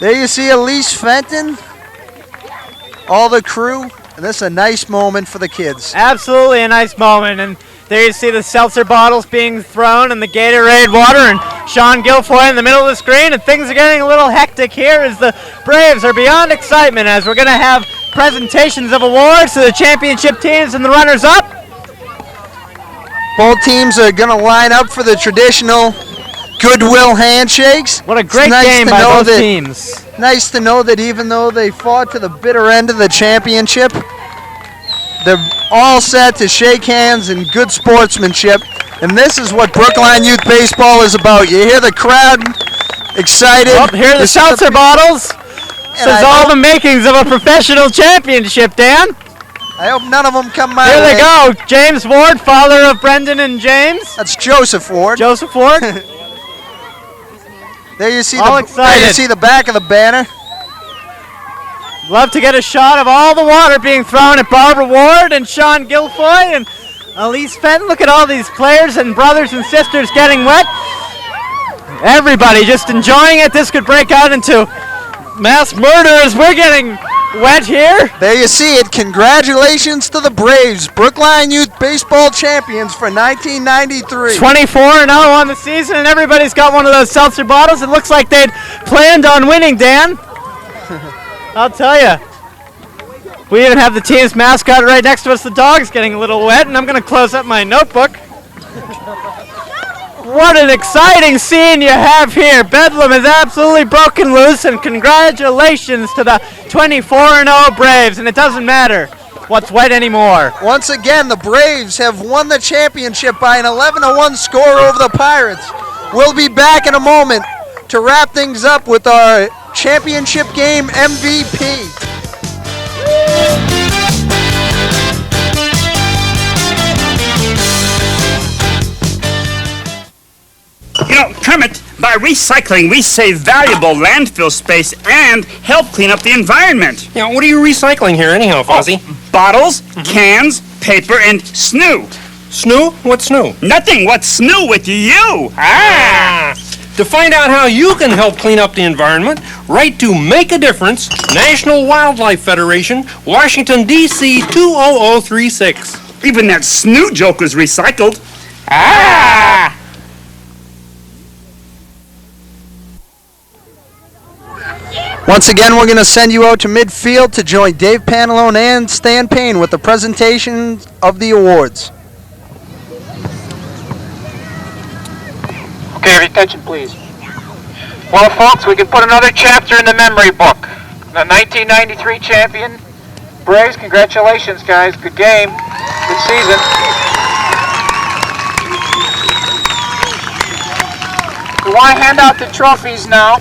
There you see Elise Fenton, all the crew, and this is a nice moment for the kids. Absolutely a nice moment, and there you see the seltzer bottles being thrown and the Gatorade water and Sean Guilfoyle in the middle of the screen, and things are getting a little hectic here as the Braves are beyond excitement as we're going to have presentations of awards to the championship teams and the runners-up. Both teams are going to line up for the traditional goodwill handshakes. What a great game by both teams. Nice to know that even though they fought to the bitter end of the championship, they're all set to shake hands in good sportsmanship. And this is what Brookline Youth Baseball is about. You hear the crowd excited. Oh, here are the seltzer bottles. Says all the makings of a professional championship, Dan. I hope none of them come my way. Here they go. James Ward, father of Brendan and James. That's Joseph Ward. Joseph Ward. There you see excited. There you see the back of the banner. Love to get a shot of all the water being thrown at Barbara Ward and Sean Guilfoyle and Elise Fenton. Look at all these players and brothers and sisters getting wet. Everybody just enjoying it. This could break out into mass murder as we're getting wet here. There you see it. Congratulations to the Braves, Brookline Youth Baseball champions for 1993. 24-0 on the season, and everybody's got one of those seltzer bottles. It looks like they'd planned on winning, Dan. I'll tell you. We even have the team's mascot right next to us. The dog's getting a little wet, and I'm going to close up my notebook. What an exciting scene you have here. Bedlam is absolutely broken loose, and congratulations to the 24-0 Braves, and it doesn't matter what's wet anymore. Once again, the Braves have won the championship by an 11-1 score over the Pirates. We'll be back in a moment to wrap things up with our championship game MVP. You know, Kermit, by recycling, we save valuable landfill space and help clean up the environment. Yeah, what are you recycling here anyhow, Fozzie? Bottles, cans, paper, and snoo. Snoo? What's snoo? Nothing. What's snoo with you? To find out how you can help clean up the environment, write to Make a Difference, National Wildlife Federation, Washington, D.C. 20036. Even that snoo joke was recycled. Once again, we're going to send you out to midfield to join Dave Pantalone and Stan Payne with the presentation of the awards. Okay, your attention, please. Well, folks, we can put another chapter in the memory book. The 1993 champion, Braves. Congratulations, guys. Good game. Good season. We want to hand out the trophies now.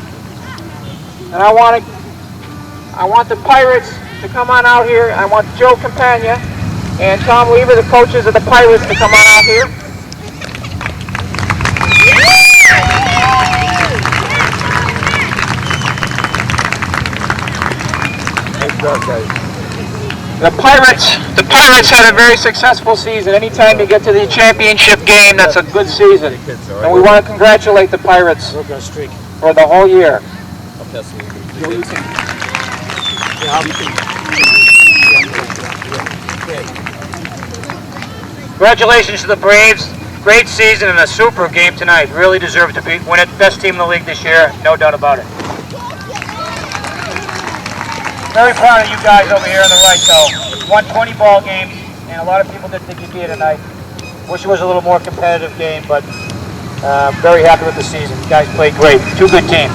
And I want the Pirates to come on out here. I want Joe Campagna and Tom Weaver, the coaches of the Pirates, to come on out here. The Pirates had a very successful season. Anytime you get to the championship game, that's a good season. And we want to congratulate the Pirates for the whole year. Congratulations to the Braves. Great season and a super game tonight. Really deserve to win it. Best team in the league this year, no doubt about it. Very proud of you guys over here on the right, though. Won 20 ball games, and a lot of people didn't think you'd be here tonight. Wish it was a little more competitive game, but very happy with the season. You guys played great. Two good teams.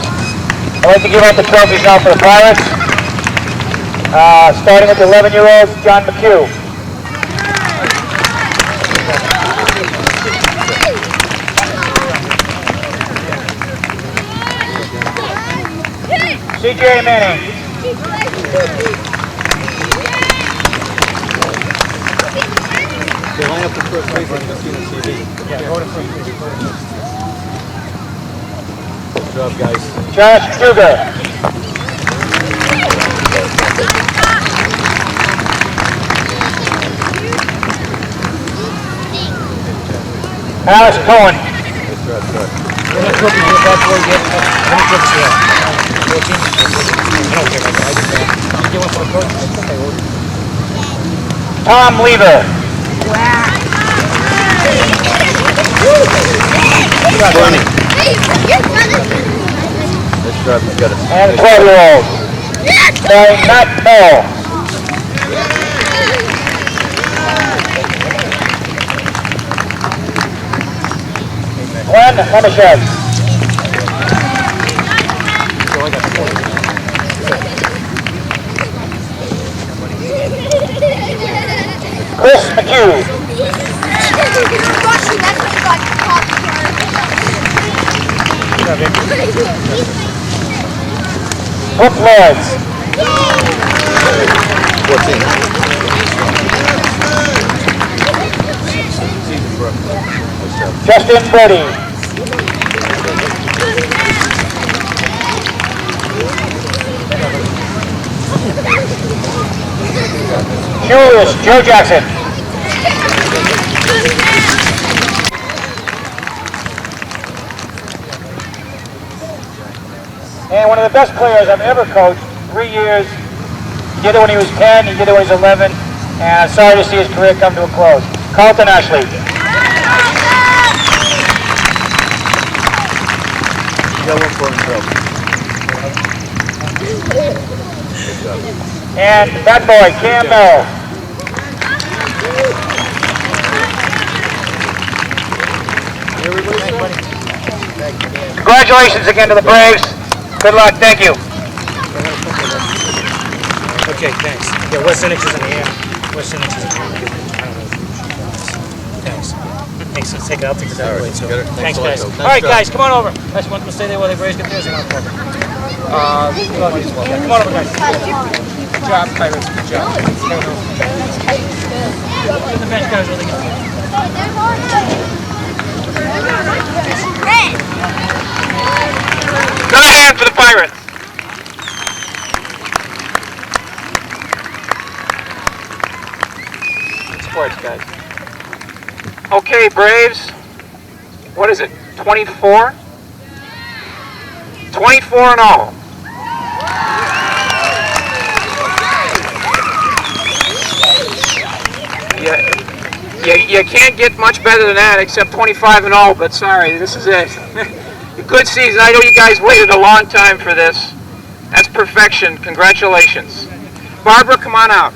I'd like to give out the trophies now for the Pirates. Starting with the 11-year-old, John McHugh. CJ Manning. They line up the first base like you've seen on TV. Yeah, go to first. Good job, guys. Josh Duger. Alice Cohen. Tom Lever. And 12-year-old. Matt Bell. Glenn Lemishek. Chris McHugh. Brooke Lawrence. 14. Justin Brady. Julius Joe Jackson. And one of the best players I've ever coached, 3 years. He did it when he was 10, he did it when he was 11, and I'm sorry to see his career come to a close. Carlton Ashley. You got one for himself. And that boy, Cam Merrill. Congratulations again to the Braves. Good luck. Thank you. Okay, thanks. Yeah, West Phoenix is in the air. West Phoenix is in the air. I don't know. Thanks. Thanks. Let's take it. I'll take this out of the way. So, thanks, guys. All right, guys, come on over. Guys, want to stay there while the Braves get theirs? Come on over, guys. Good job, Pirates. Good job. The bench guys really good. Another hand for the Pirates. Sports, guys. Okay, Braves. What is it? 24? 24-0. You can't get much better than that except 25-0, but sorry, this is it. A good season. I know you guys waited a long time for this. That's perfection. Congratulations. Barbara, come on out.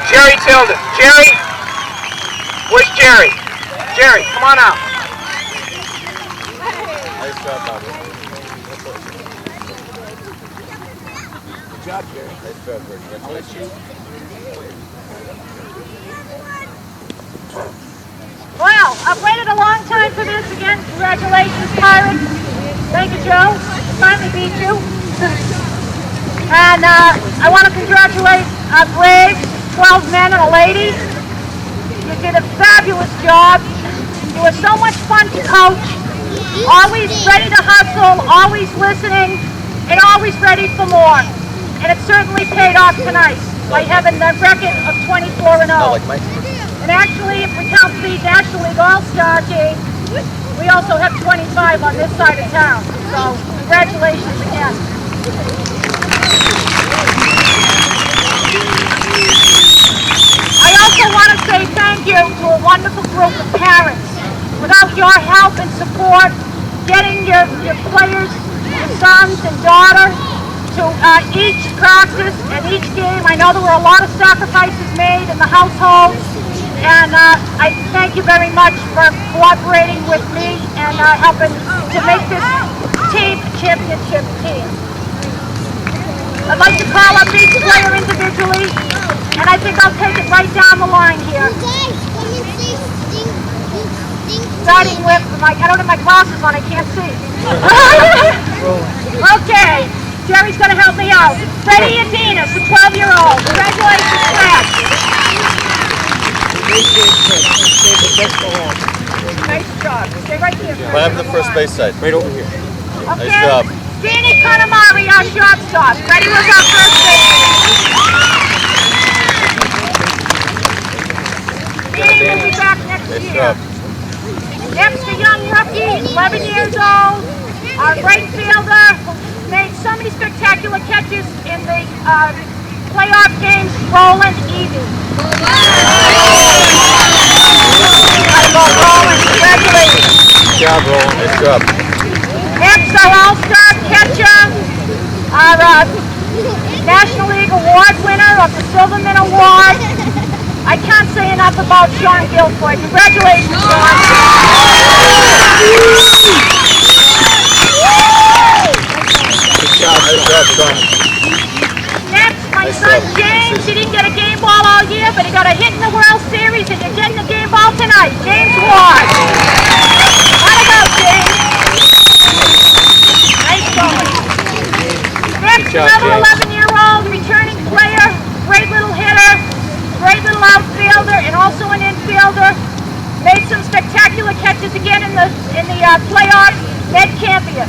Jerry Tilden. Jerry? Where's Jerry? Jerry, come on out. Nice job, Bobby. Good job, Jerry. Nice job, Jerry. Congratulations. Wow, I've waited a long time for this again. Congratulations, Pirates. Thank you, Joe. Finally beat you. And I want to congratulate our Braves, 12 men and a lady. You did a fabulous job. You were so much fun to coach. Always ready to hustle, always listening, and always ready for more. And it certainly paid off tonight by having the record of 24-0. And actually, if we count the National League All-Star game, we also have 25 on this side of town. So, congratulations again. I also want to say thank you to a wonderful group of parents. Without your help and support, getting your players, your sons and daughters, to each practice and each game, I know there were a lot of sacrifices made in the household. And I thank you very much for cooperating with me and helping to make this team a championship team. I'd like to call up each player individually, and I think I'll take it right down the line here. Starting with, I don't have my glasses on, I can't see. Okay. Jerry's going to help me out. Freddie Adinas, the 12-year-old. Congratulations, Fred. Nice job. Stay right here, Fred. What happened to the first base side? Right over here. Okay. Nice job. Danny Connemari, our shortstop. Freddie was our first baseman. Danny will be back next year. Next, a young rookie, 11 years old, our right fielder, who made so many spectacular catches in the playoff games, Roland Evie. Roland, congratulations. Good job, Roland. Nice job. Next, our all-star catcher, our National League Award winner of the Silverman Award. I can't say enough about Sean Guilfoyle. Congratulations, Sean. Good job. Nice job, Sean. Next, my son James. He didn't get a game ball all year, but he got a hit in the World Series, and you're getting the game ball tonight. James Ward. Gotta go, James. Nice going. Next, another 11-year-old returning player, great little hitter, great little outfielder, and also an infielder. Made some spectacular catches again in the playoffs. Ned Campion.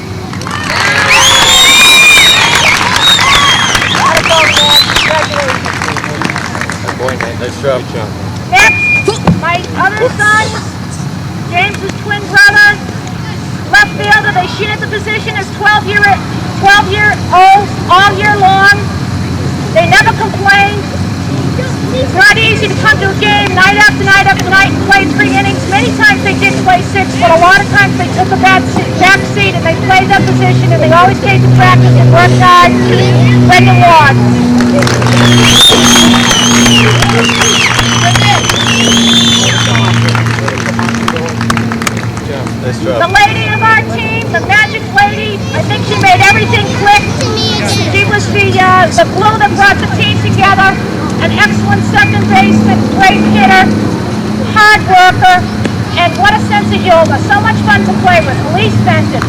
Gotta go, Ned. Congratulations. Good boy, Nate. Nice job. Next, my other sons, James's twin brother, left fielder. They shared the position as 12-year-olds all year long. They never complained. It's not easy to come to a game night after night after night and play 3 innings. Many times they did play 6, but a lot of times they took a back seat and they played their position, and they always came to practice and worked hard. Brendan Ward. Nice job. The lady of our team, the magic lady, I think she made everything click. She was the glue that brought the team together. An excellent second baseman, great hitter, hard worker, and what a sense of humor. So much fun to play with. Elise Benton.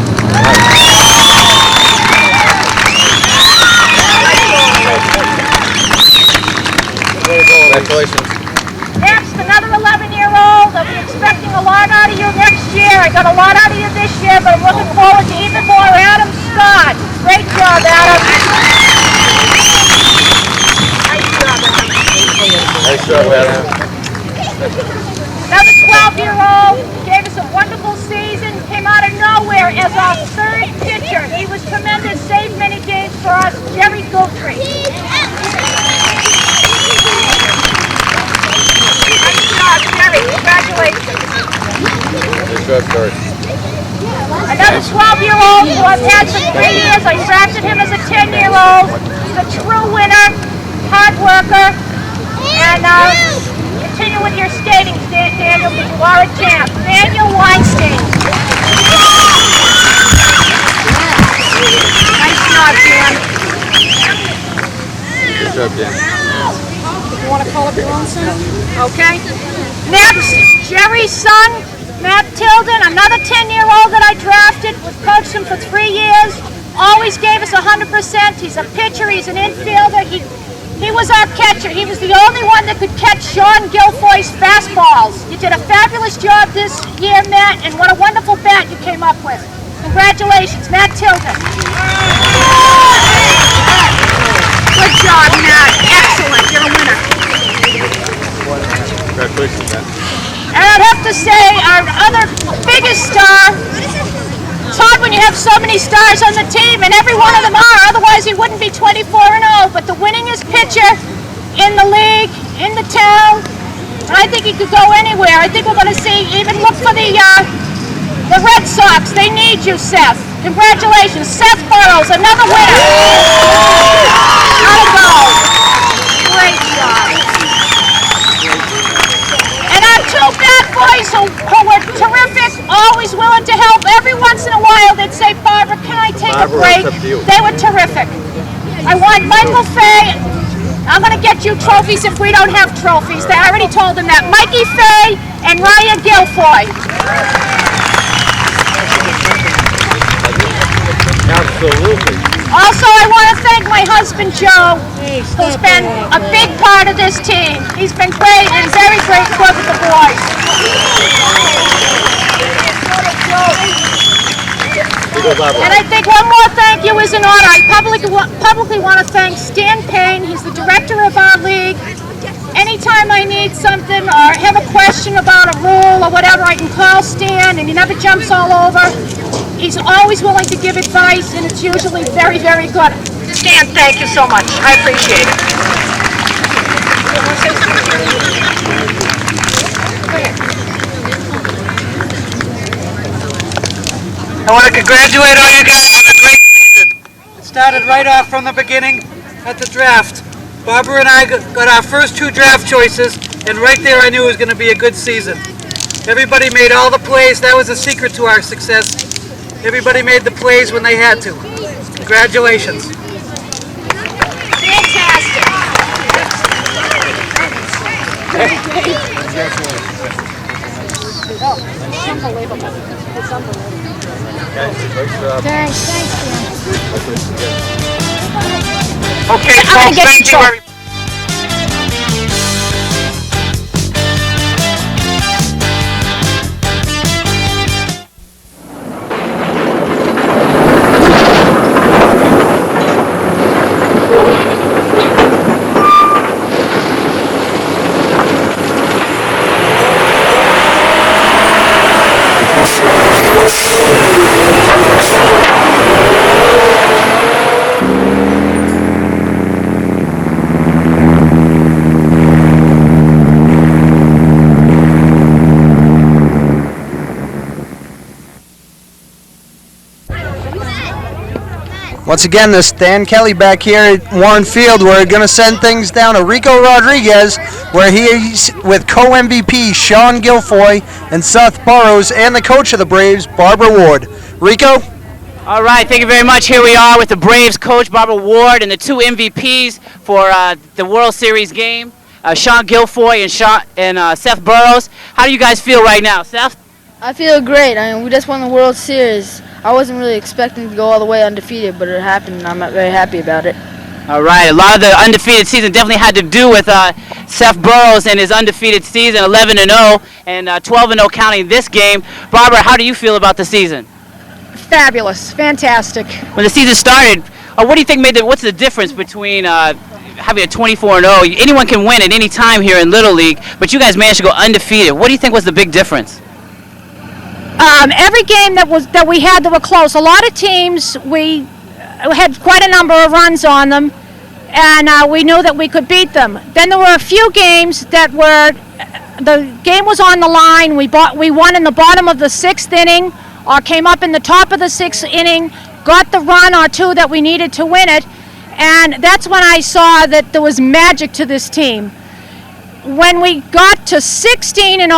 Congratulations. Next, another 11-year-old. I'll be expecting a lot out of you next year. I got a lot out of you this year, but I'm looking forward to even more. Adam Scott. Great job, Adam. Nice job, Adam. Another 12-year-old, gave us a wonderful season, came out of nowhere as our third pitcher. He was tremendous, saved many games for us, Jerry Goldtree. Nice job, Jerry. Congratulations. Nice job, Jerry. Another 12-year-old who I've had for 3 years. I drafted him as a 10-year-old. He's a true winner, hard worker. And continue with your skating, Daniel, because you are a champ. Daniel Weinstein. Nice job, Dan. Good job, Dan. You want to call up your own son? Okay. Next, Jerry's son, Matt Tilden, another 10-year-old that I drafted. We've coached him for 3 years. Always gave us 100%. He's a pitcher. He's an infielder. He was our catcher. He was the only one that could catch Sean Guilfoyle's fastballs. You did a fabulous job this year, Matt, and what a wonderful bat you came up with. Congratulations, Matt Tilden. Good job, Matt. Excellent. You're a winner. Congratulations, Matt. And I'd have to say our other biggest star, it's hard when you have so many stars on the team, and every one of them are, otherwise he wouldn't be 24-0, but the winningest pitcher in the league, in the town, and I think he could go anywhere. I think we're going to see, even look for the Red Sox. They need you, Seth. Congratulations. Seth Burrows, another winner. Gotta go. Great job. And our 2 bad boys who were terrific, always willing to help. Every once in a while they'd say, Barbara, can I take a break? They were terrific. I want Michael Fay. I'm going to get you trophies if we don't have trophies. I already told them that. Mikey Fay and Ryan Guilfoyle. Absolutely. Also, I want to thank my husband, Joe, who's been a big part of this team. He's been great and very great work with the boys. And I think one more thank you is in order. I publicly want to thank Stan Payne. He's the director of our league. Anytime I need something or have a question about a rule or whatever, I can call Stan, and he never jumps all over. He's always willing to give advice, and it's usually very, very good. Stan, thank you so much. I appreciate it. I want to congratulate all you guys on a great season. It started right off from the beginning at the draft. Barbara and I got our first 2 draft choices, and right there I knew it was going to be a good season. Everybody made all the plays. That was the secret to our success. Everybody made the plays when they had to. Congratulations. Fantastic. It's unbelievable. It's unbelievable. Thanks, Okay, I'm gonna folks, get thank some you very much. Once again, this Stan Kelly back here at Warren Field. We're going to send things down to Rico Rodriguez, where he's with co-MVP Sean Guilfoyle and Seth Burrows, and the coach of the Braves, Barbara Ward. Rico? All right, thank you very much. Here we are with the Braves coach, Barbara Ward, and the 2 MVPs for the World Series game, Sean Guilfoyle and Seth Burrows. How do you guys feel right now, Seth? I feel great. I mean, we just won the World Series. I wasn't really expecting to go all the way undefeated, but it happened, and I'm very happy about it. All right, a lot of the undefeated season definitely had to do with Seth Burrows and his undefeated season, 11-0, and 12-0 counting this game. Barbara, how do you feel about the season? Fabulous. Fantastic. When the season started, what do you think what's the difference between having a 24-0? Anyone can win at any time here in Little League, but you guys managed to go undefeated. What do you think was the big difference? Every game that we had that were close. A lot of teams, we had quite a number of runs on them, and we knew that we could beat them. Then there were a few games that the game was on the line. We won in the bottom of the 6th inning, or came up in the top of the 6th inning, got the run or 2 that we needed to win it, and that's when I saw that there was magic to this team. When we got to 16-0,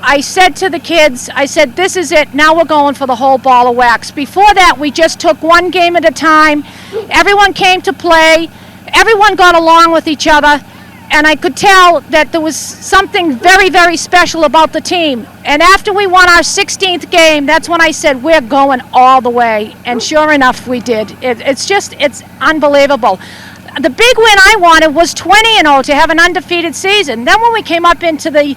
I said to the kids, I said, this is it. Now we're going for the whole ball of wax. Before that, we just took one game at a time. Everyone came to play. Everyone got along with each other. And I could tell that there was something very, very special about the team. And after we won our 16th game, that's when I said, we're going all the way. And sure enough, we did. It's unbelievable. The big win I wanted was 20-0 to have an undefeated season. Then when we came up into the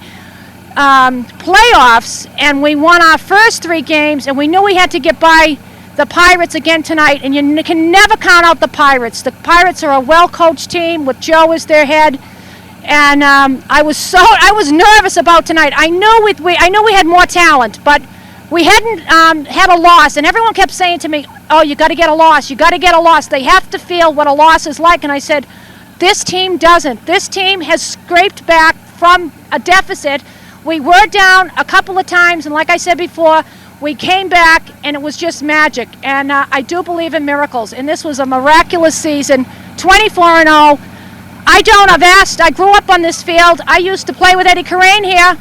playoffs and we won our first 3 games, and we knew we had to get by the Pirates again tonight, and you can never count out the Pirates. The Pirates are a well-coached team with Joe as their head, and I was nervous about tonight. I knew we had more talent, but we hadn't had a loss, and everyone kept saying to me, oh, you got to get a loss, you got to get a loss. They have to feel what a loss is like, and I said, this team doesn't. This team has scraped back from a deficit. We were down a couple of times, and like I said before, we came back, and it was just magic, and I do believe in miracles, and this was a miraculous season, 24-0. I grew up on this field. I used to play with Eddie Corain here.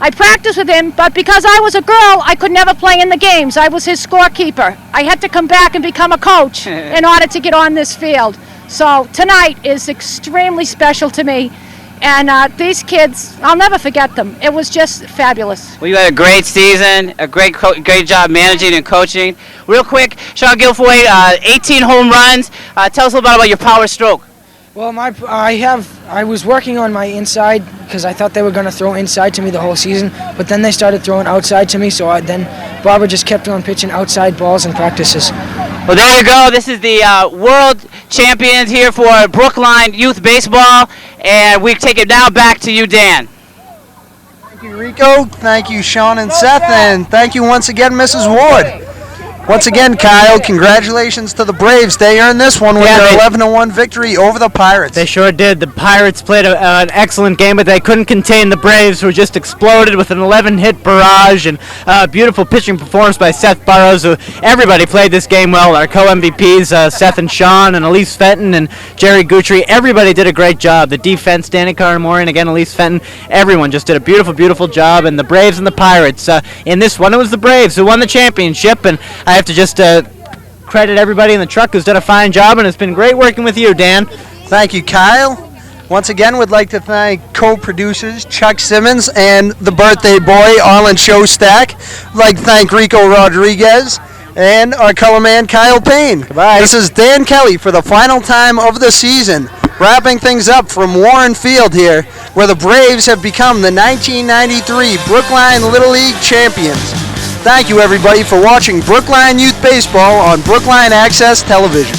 I practiced with him, but because I was a girl, I could never play in the games. I was his scorekeeper. I had to come back and become a coach in order to get on this field. So tonight is extremely special to me, And these kids, I'll never forget them. It was just fabulous. Well, you had a great season, a great job managing and coaching. Real quick, Sean Guilfoyle, 18 home runs. Tell us a little bit about your power stroke. Well, I was working on my inside because I thought they were going to throw inside to me the whole season, but then they started throwing outside to me, so then Barbara just kept on pitching outside balls in practices. Well, there you go. This is the world champions here for Brookline Youth Baseball, and we take it now back to you, Dan. Thank you, Rico. Thank you, Sean and Seth, and thank you once again, Mrs. Ward. Once again, Kyle, congratulations to the Braves. They earned this one with their 11-1 victory over the Pirates. They sure did. The Pirates played an excellent game, but they couldn't contain the Braves, who just exploded with an 11-hit barrage and beautiful pitching performance by Seth Burrows. Everybody played this game well. Our co-MVPs, Seth and Sean, and Elise Fenton and Jerry Guthrie, everybody did a great job. The defense, Danny Caramori, and again, Elise Fenton, everyone just did a beautiful, beautiful job. And the Braves and the Pirates, in this one, it was the Braves who won the championship, and I have to just credit everybody in the truck who's done a fine job, and it's been great working with you, Dan. Thank you, Kyle. Once again, we'd like to thank co-producers Chuck Simmons and the birthday boy, Arlen Showstack. We'd like to thank Rico Rodriguez and our color man, Kyle Payne. Goodbye. This is Dan Kelly for the final time of the season, wrapping things up from Warren Field here, where the Braves have become the 1993 Brookline Little League champions. Thank you, everybody, for watching Brookline Youth Baseball on Brookline Access Television.